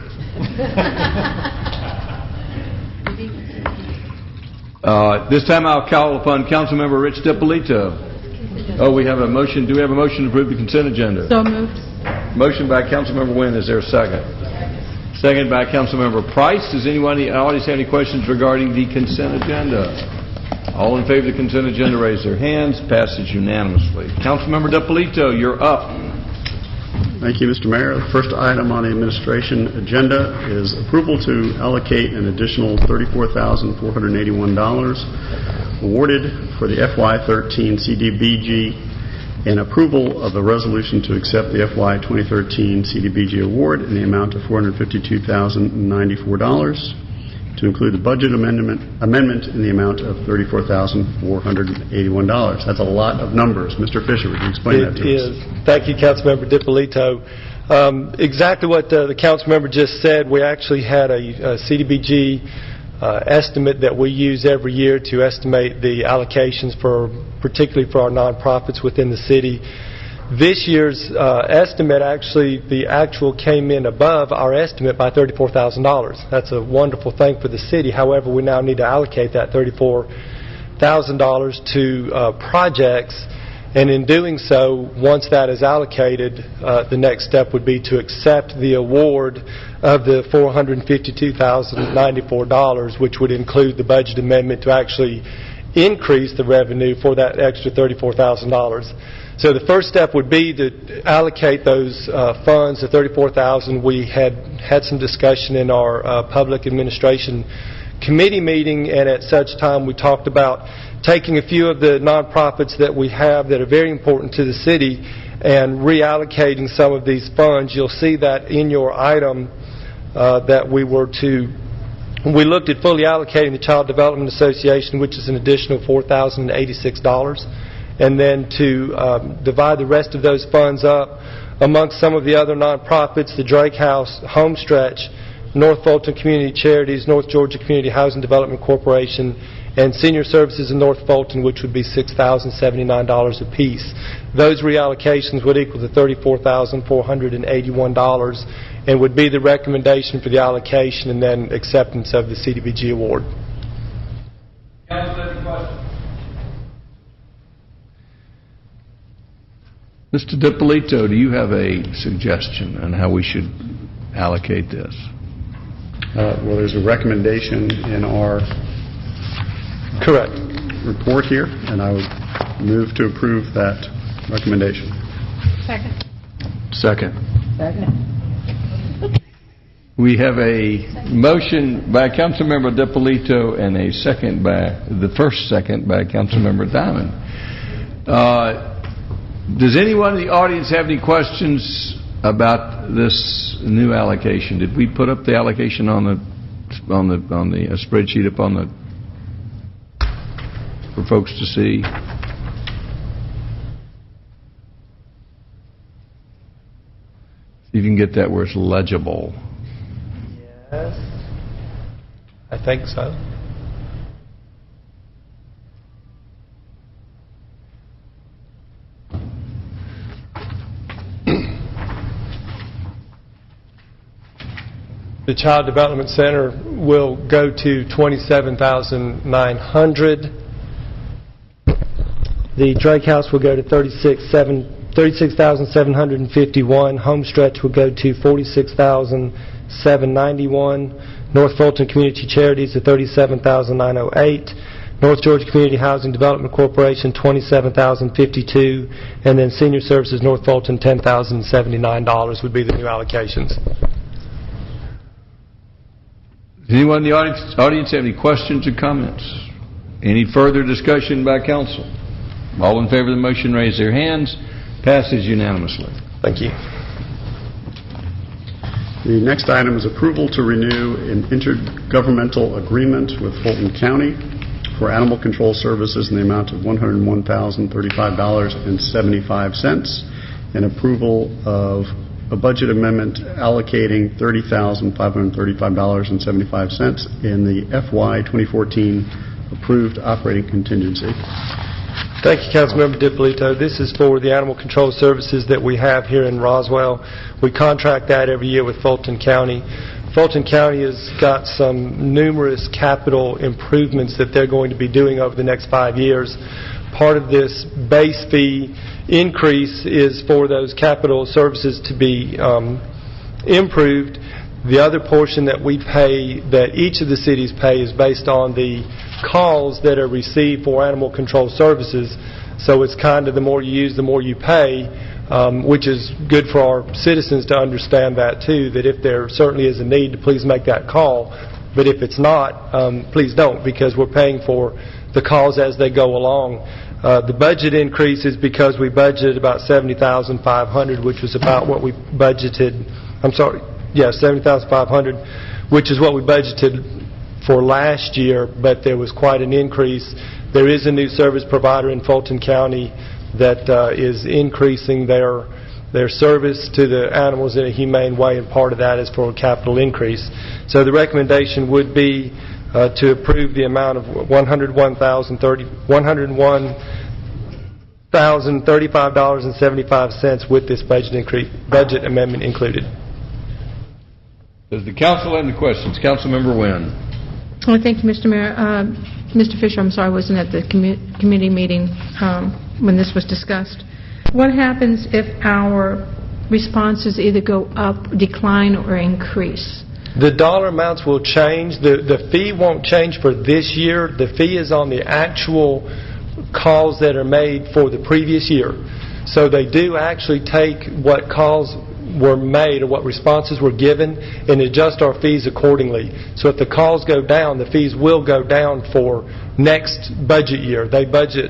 This time I'll call upon Councilmember Rich Dippolito. Oh, we have a motion. Do we have a motion to approve the consent agenda? So moved. Motion by Councilmember Wynn. Is there a second? Second by Councilmember Price. Does anyone in the audience have any questions regarding the consent agenda? All in favor of the consent agenda, raise their hands. Passes unanimously. Councilmember Dippolito, you're up. Thank you, Mr. Mayor. The first item on the administration agenda is approval to allocate an additional $34,481 awarded for the FY13 CDBG and approval of the resolution to accept the FY 2013 CDBG award in the amount of $452,094. to include a budget amendment in the amount of $34,481. That's a lot of numbers. Mr. Fisher, would you explain that to us? It is. Thank you, Councilmember DiPolito. Exactly what the councilmember just said. We actually had a CDBG estimate that we use every year to estimate the allocations particularly for our nonprofits within the city. This year's estimate, actually, the actual came in above our estimate by $34,000. That's a wonderful thing for the city. However, we now need to allocate that $34,000 to projects, and in doing so, once that is allocated, the next step would be to accept the award of the $452,094, which would include the budget amendment to actually increase the revenue for that extra $34,000. So the first step would be to allocate those funds, the $34,000. We had some discussion in our public administration committee meeting, and at such time we talked about taking a few of the nonprofits that we have that are very important to the city and reallocating some of these funds. You'll see that in your item that we looked at fully allocating the Child Development Association, which is an additional $4,086. And then to divide the rest of those funds up amongst some of the other nonprofits, the Drake House, Homestretch, North Fulton Community Charities, North Georgia Community Housing Development Corporation, and Senior Services in North Fulton, which would be $6,079 apiece. Those reallocations would equal to $34,481 and would be the recommendation for the allocation and then acceptance of the CDBG award. Mr. DiPolito, do you have a suggestion on how we should allocate this? Well, there's a recommendation in our report here, and I would move to approve that recommendation. Second. We have a motion by Councilmember DiPolito and a second by Councilmember Diamond. Does anyone in the audience have any questions about this new allocation? Did we put up the allocation on the spreadsheet up on for folks to see? You can get that where it's legible. Yes, I think so. The Child Development Center will go to $27,900. The Drake House will go to $36,751. Homestretch will go to $46,791. North Fulton Community Charities to $37,908. North Georgia Community Housing Development Corporation $27,052, and then Senior Services North Fulton $10,079 would be the new allocations. Does anyone in the audience have any questions or comments? Any further discussion by council? All in favor of the motion, raise their hands. Passes unanimously. Thank you. The next item is approval to renew an intergovernmental agreement with Fulton County for animal control services in the amount of $101,035.75, and approval of a budget amendment allocating $30,535.75 in the FY 2014 approved operating contingency. Thank you, Councilmember DiPolito. This is for the animal control services that we have here in Roswell. We contract that every year with Fulton County. Fulton County has got some numerous capital improvements that they're going to be doing over the next 5 years. Part of this base fee increase is for those capital services to be improved. The other portion that we pay, that each of the cities pay, is based on the calls that are received for animal control services. So it's kind of the more you use, the more you pay, which is good for our citizens to understand that too, that if there certainly is a need, to please make that call. But if it's not, please don't, because we're paying for the calls as they go along. The budget increase is because we budgeted about $70,500, which was about what we budgeted. $70,500, which is what we budgeted for last year, but there was quite an increase. There is a new service provider in Fulton County that is increasing their service to the animals in a humane way, and part of that is for a capital increase. So the recommendation would be to approve the amount of $101,035.75 with this budget amendment included. Does the council have any questions? Councilmember Wynn. Well, thank you, Mr. Mayor. Mr. Fisher, I'm sorry I wasn't at the committee meeting when this was discussed. What happens if our responses either go up, decline, or increase? The dollar amounts will change. The fee won't change for this year. The fee is on the actual calls that are made for the previous year. So they do actually take what calls were made or what responses were given and adjust our fees accordingly. So if the calls go down, the fees will go down for next budget year. They budget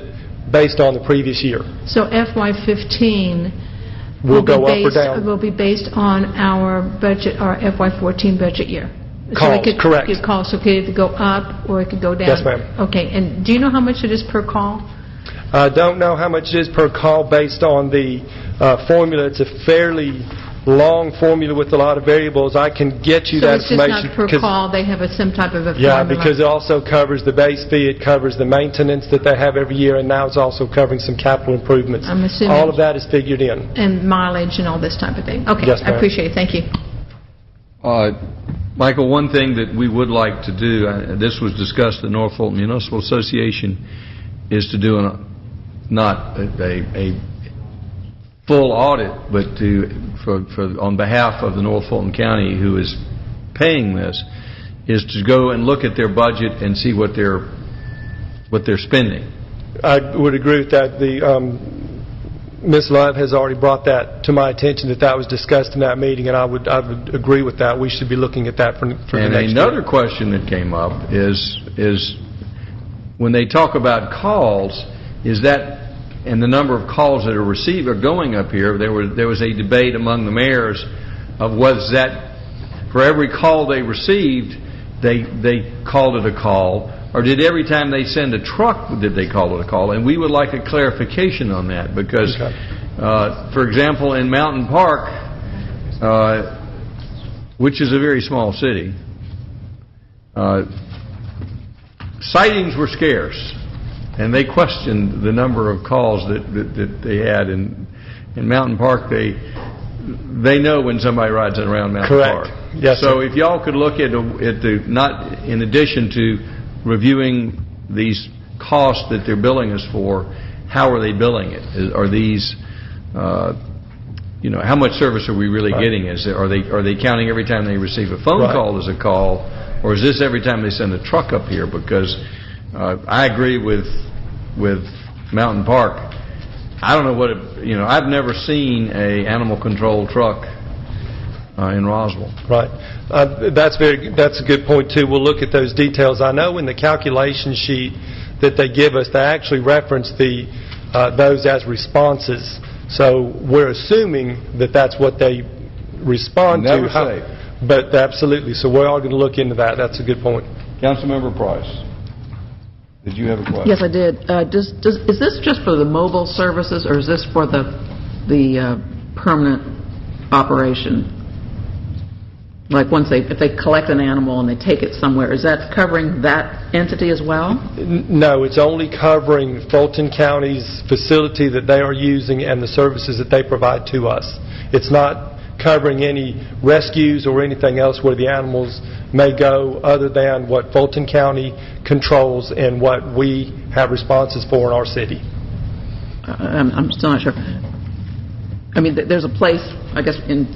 based on the previous year. So FY15 will go up or down. Will be based on our budget, our FY14 budget year. Calls, so correct. Calls, so it could either go up or it could go down. Yes, ma'am. Okay, and do you know how much it is per call? I don't know how much it is per call based on the formula. It's a fairly long formula with a lot of variables. I can get you that information. So it's just not per call, they have some type of a formula? Yeah, because it also covers the base fee, it covers the maintenance that they have every year, and now it's also covering some capital improvements. I'm assuming. All of that is figured in. And mileage and all this type of thing. Okay, yes, I appreciate it. Thank you. Michael, one thing that we would like to do, this was discussed at North Fulton Municipal Association, is to do not a full audit, but on behalf of the North Fulton County, who is paying this, is to go and look at their budget and see what they're spending. I would agree with that. Ms. Love has already brought that to my attention, that was discussed in that meeting, and I would agree with that. We should be looking at that for the next year. And another question that came up is when they talk about calls, is that, and the number of calls that are received are going up here. There was a debate among the mayors of was that for every call they received, they called it a call, or did every time they send a truck, did they call it a call? And we would like a clarification on that because, for example, in Mountain Park, which is a very small city, sightings were scarce. And they questioned the number of calls that they had in Mountain Park. They know when somebody rides around Mountain Park. Yes. So if y'all could look at not in addition to reviewing these costs that they're billing us for, how are they billing it? Are these how much service are we really getting? Are they counting every time they receive a phone call as a call, or is this every time they send a truck up here? Because I agree with Mountain Park. I don't know what I've never seen a animal control truck in Roswell. Right. That's a good point too. We'll look at those details. I know in the calculation sheet that they give us, they actually reference those as responses. So we're assuming that that's what they respond Never to. Say. But absolutely. So we're all going to look into that. That's a good point. Councilmember Price. Did you have a question? Yes, I did. Is this just for the mobile services, or is this for the permanent operation? Like if they collect an animal and they take it somewhere, is that covering that entity as well? No, it's only covering Fulton County's facility that they are using and the services that they provide to us. It's not covering any rescues or anything else where the animals may go other than what Fulton County controls and what we have responses for in our city. I'm still not sure. I mean, there's a place, I guess in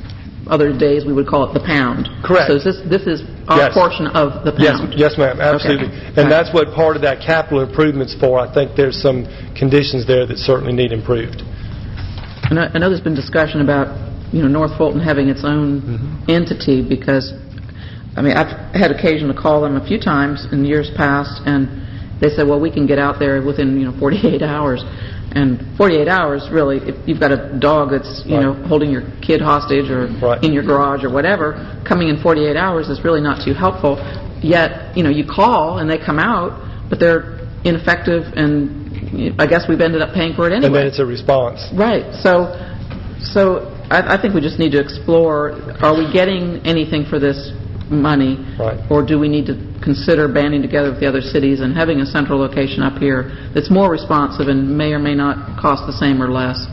other days we would call it the pound. Correct. So this is our portion of the pound. Yes, ma'am, absolutely. Okay. And that's what part of that capital improvement's for. I think there's some conditions there that certainly need improved. And I know there's been discussion about North Fulton having its own entity, because I've had occasion to call them a few times in years past, and they said, well, we can get out there within 48 hours. And 48 hours, really, if you've got a dog that's holding your kid hostage or in your garage or whatever, coming in 48 hours is really not too helpful. yet, you call and they come out, but they're ineffective, and I guess we've ended up paying for it anyway. And then it's a response. Right. So I think we just need to explore, are we getting anything for this money? Right. Or do we need to consider banding together with the other cities and having a central location up here that's more responsive and may or may not cost the same or less?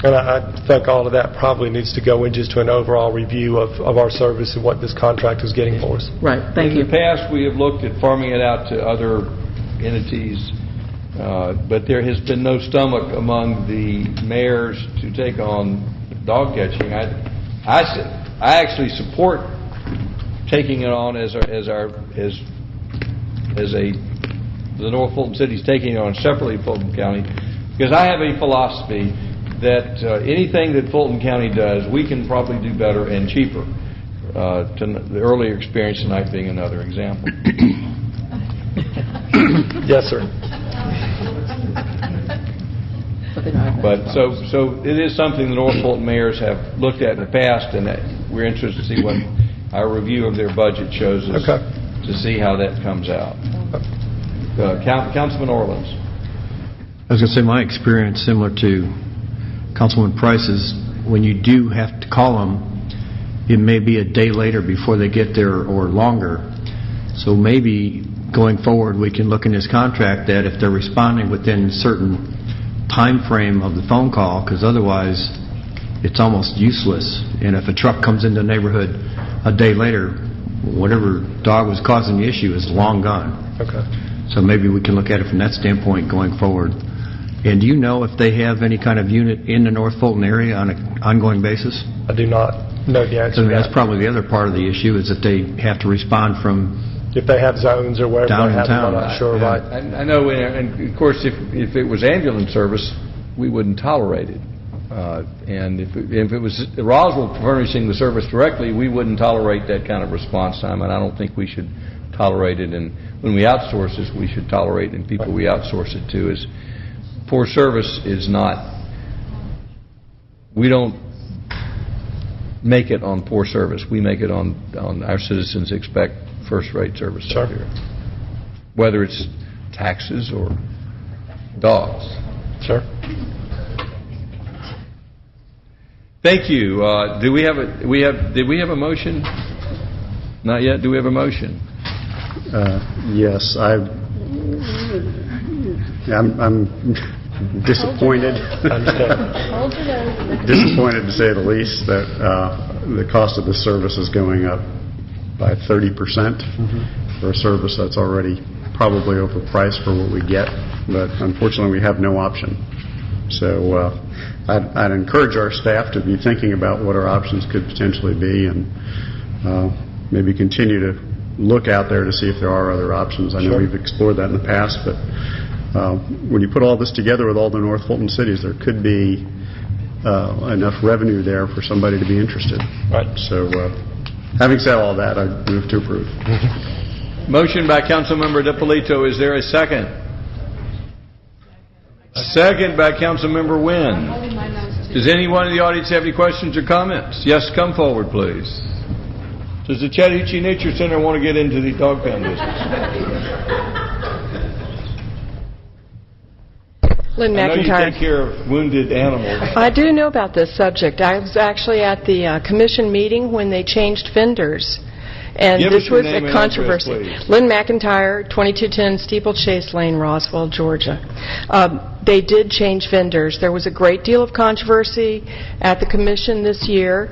And I think all of that probably needs to go in just to an overall review of our service and what this contract is getting for us. Right. Thank you. In the past, we have looked at farming it out to other entities, but there has been no stomach among the mayors to take on dog catching. I actually support taking it on as the North Fulton City's taking it on separately in Fulton County, because I have a philosophy that anything that Fulton County does, we can probably do better and cheaper. The earlier experience tonight being another example. Yes, sir. But so it is something the North Fulton mayors have looked at in the past, and that we're interested to see what our review of their budget shows us, to see how that comes out. Councilman Orleans. I was going to say my experience similar to Councilman Price's. When you do have to call them, it may be a day later before they get there or longer. So maybe going forward we can look in this contract that if they're responding within a certain time frame of the phone call, because otherwise it's almost useless. And if a truck comes into the neighborhood a day later, whatever dog was causing the issue is long gone. Okay. So maybe we can look at it from that standpoint going forward. And do you know if they have any kind of unit in the North Fulton area on an ongoing basis? I do not know the answer to that. That's probably the other part of the issue, is that they have to respond from if they have zones or wherever down they in have town. them, I'm not sure. Right. I know, and of course, if it was ambulance service, we wouldn't tolerate it. And if it was Roswell furnishing the service directly, we wouldn't tolerate that kind of response time, and I don't think we should tolerate it. And when we outsource this, we should tolerate, and people we outsource it to is poor service is not. We don't make it on poor service. We make it on our citizens expect first-rate service out here, whether it's taxes or dogs. Sure. Thank you. Did we have a motion? Not yet. Do we have a motion? Yes, I'm disappointed. Disappointed, to say the least, that the cost of the service is going up by 30% for a service that's already probably overpriced for what we get. But unfortunately, we have no option. So I'd encourage our staff to be thinking about what our options could potentially be, and maybe continue to look out there to see if there are other options. I know we've explored that in the past, but when you put all this together with all the North Fulton cities, there could be enough revenue there for somebody to be interested. Right. So having said all that, I move to approve. Motion by Councilmember DiPolito. Is there a second? Second by Councilmember Wynn. Does anyone in the audience have any questions or comments? Yes, come forward, please. Does the Chattahoochee Nature Center want to get into the dog pound business? Lynn McIntyre. I know you take care of wounded animals. I do know about this subject. I was actually at the commission meeting when they changed vendors. And Give this us your was name a and controversy. address, please. Lynn McIntyre, 2210 Steeplechase Lane, Roswell, Georgia. They did change vendors. There was a great deal of controversy at the commission this year.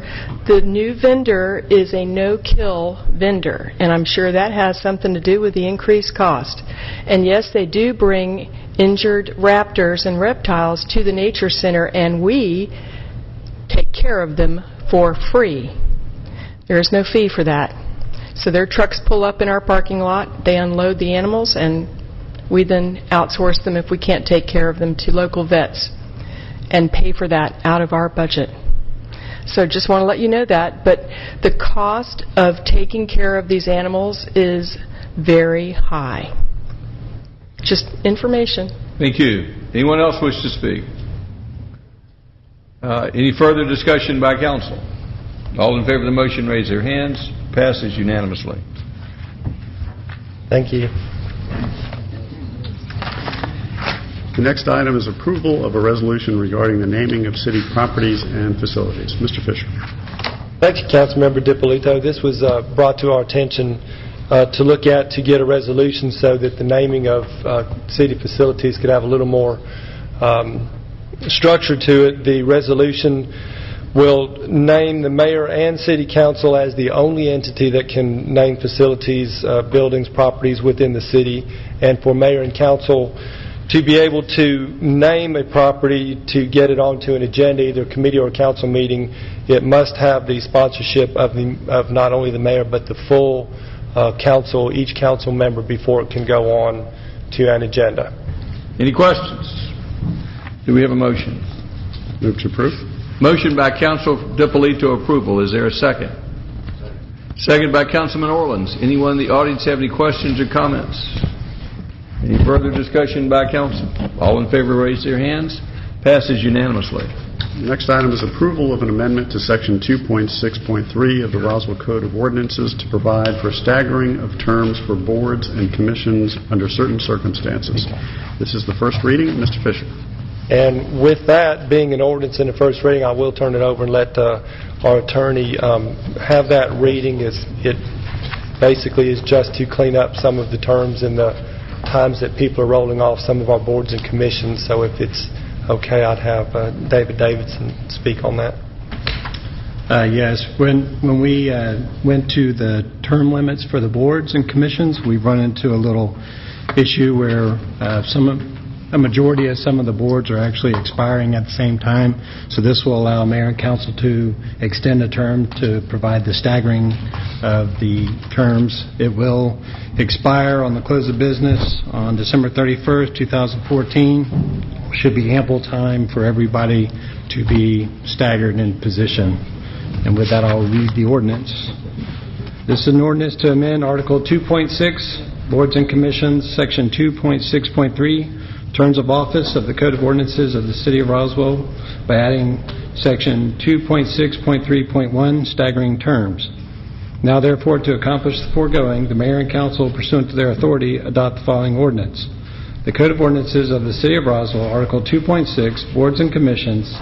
The new vendor is a no-kill vendor, and I'm sure that has something to do with the increased cost. And yes, they do bring injured raptors and reptiles to the Nature Center, and we take care of them for free. There is no fee for that. So their trucks pull up in our parking lot, they unload the animals, and we then outsource them if we can't take care of them to local vets and pay for that out of our budget. So just want to let you know that. But the cost of taking care of these animals is very high. Just information. Thank you. Anyone else wish to speak? Any further discussion by council? All in favor of the motion raise their hands. Passes unanimously. Thank you. The next item is approval of a resolution regarding the naming of city properties and facilities. Mr. Fisher. Thank you, Councilmember DiPolito. This was brought to our attention to look at to get a resolution so that the naming of city facilities could have a little more structure to it. The resolution will name the mayor and city council as the only entity that can name facilities, buildings, properties within the city, and for mayor and council to be able to name a property to get it onto an agenda, either committee or council meeting. It must have the sponsorship of not only the mayor but the full council, each council member, before it can go on to an agenda. Any questions? Do we have a motion? Move to approve. Motion by Council DiPolito approval. Is there a second? Second by Councilman Orleans. Anyone in the audience have any questions or comments? Any further discussion by council? All in favor raise their hands. Passes unanimously. The next item is approval of an amendment to Section 2.6.3 of the Roswell Code of Ordinances to provide for staggering of terms for boards and commissions under certain circumstances. This is the first reading. Mr. Fisher. And with that being an ordinance in the first reading, I will turn it over and let our attorney have that reading. It basically is just to clean up some of the terms and the times that people are rolling off some of our boards and commissions. So if it's okay, I'd have David Davidson speak on that. Yes. When we went to the term limits for the boards and commissions, we've run into a little issue where a majority of some of the boards are actually expiring at the same time. So this will allow mayor and council to extend a term to provide the staggering of the terms. It will expire on the close of business on December 31st, 2014. Should be ample time for everybody to be staggered in position. And with that, I'll read the ordinance. This is an ordinance to amend Article 2.6, Boards and Commissions, Section 2.6.3, Terms of Office of the Code of Ordinances of the City of Roswell by adding Section 2.6.3.1, Staggering Terms. Now, therefore, to accomplish the foregoing, the mayor and council, pursuant to their authority, adopt the following ordinance. The Code of Ordinances of the City of Roswell, Article 2.6, Boards and Commissions,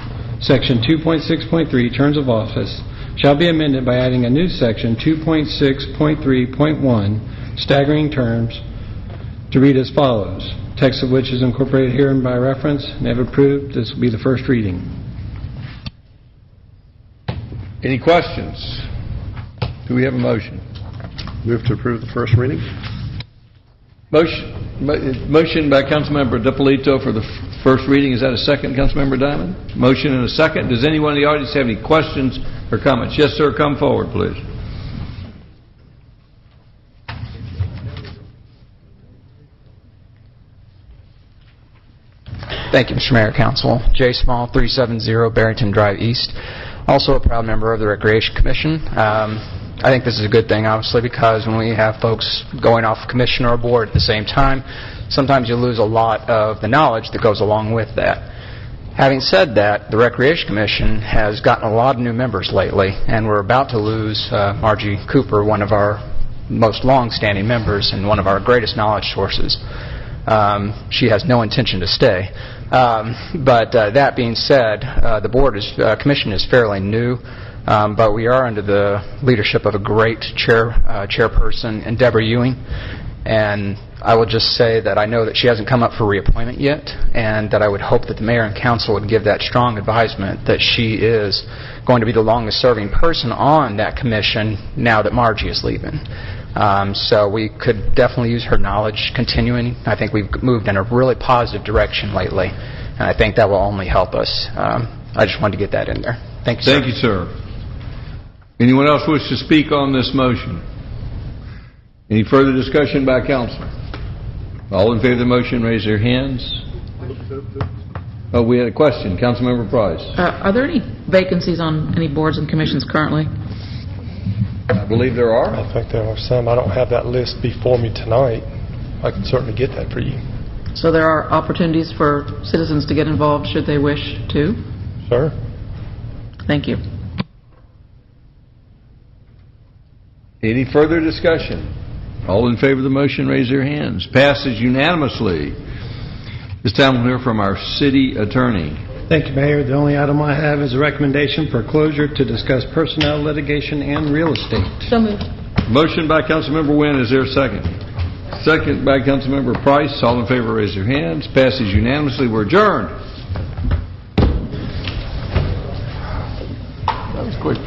Section 2.6.3, Terms of Office, shall be amended by adding a new Section 2.6.3.1, Staggering Terms, to read as follows. Text of which is incorporated herein by reference and if approved, this will be the first reading. Any questions? Do we have a motion? Move to approve the first reading. Motion by Councilmember DiPolito for the first reading. Is that a second, Councilmember Diamond? Motion and a second. Does anyone in the audience have any questions or comments? Yes, sir. Come forward, please. Thank you, Mr. Mayor, Council. Jay Small, 370 Barrington Drive East. Also a proud member of the Recreation Commission. I think this is a good thing, obviously, because when we have folks going off commission or board at the same time, sometimes you lose a lot of the knowledge that goes along with that. Having said that, the Recreation Commission has gotten a lot of new members lately, and we're about to lose Margie Cooper, one of our most long-standing members and one of our greatest knowledge sources. She has no intention to stay. But that being said, the commission is fairly new, but we are under the leadership of a great chairperson, and Deborah Ewing. And I will just say that I know that she hasn't come up for reappointment yet, and that I would hope that the mayor and council would give that strong advisement that she is going to be the longest-serving person on that commission now that Margie is leaving. So we could definitely use her knowledge continuing. I think we've moved in a really positive direction lately, and I think that will only help us. I just wanted to get that in there. Thank you, sir. Thank you, sir. Anyone else wish to speak on this motion? Any further discussion by council? All in favor of the motion, raise their hands. Oh, we had a question. Councilmember Price. Are there any vacancies on any boards and commissions currently? I believe there are. I think there are some. I don't have that list before me tonight. I can certainly get that for you. So there are opportunities for citizens to get involved should they wish to? Sure. Thank you. Any further discussion? All in favor of the motion, raise your hands. Passes unanimously. This time we'll hear from our city attorney. Thank you, Mayor. The only item I have is a recommendation for closure to discuss personnel, litigation, and real estate. So moved. Motion by Councilmember Wynn. Is there a second? Second by Councilmember Price. All in favor, raise your hands. Passes unanimously. We're adjourned. That was quick.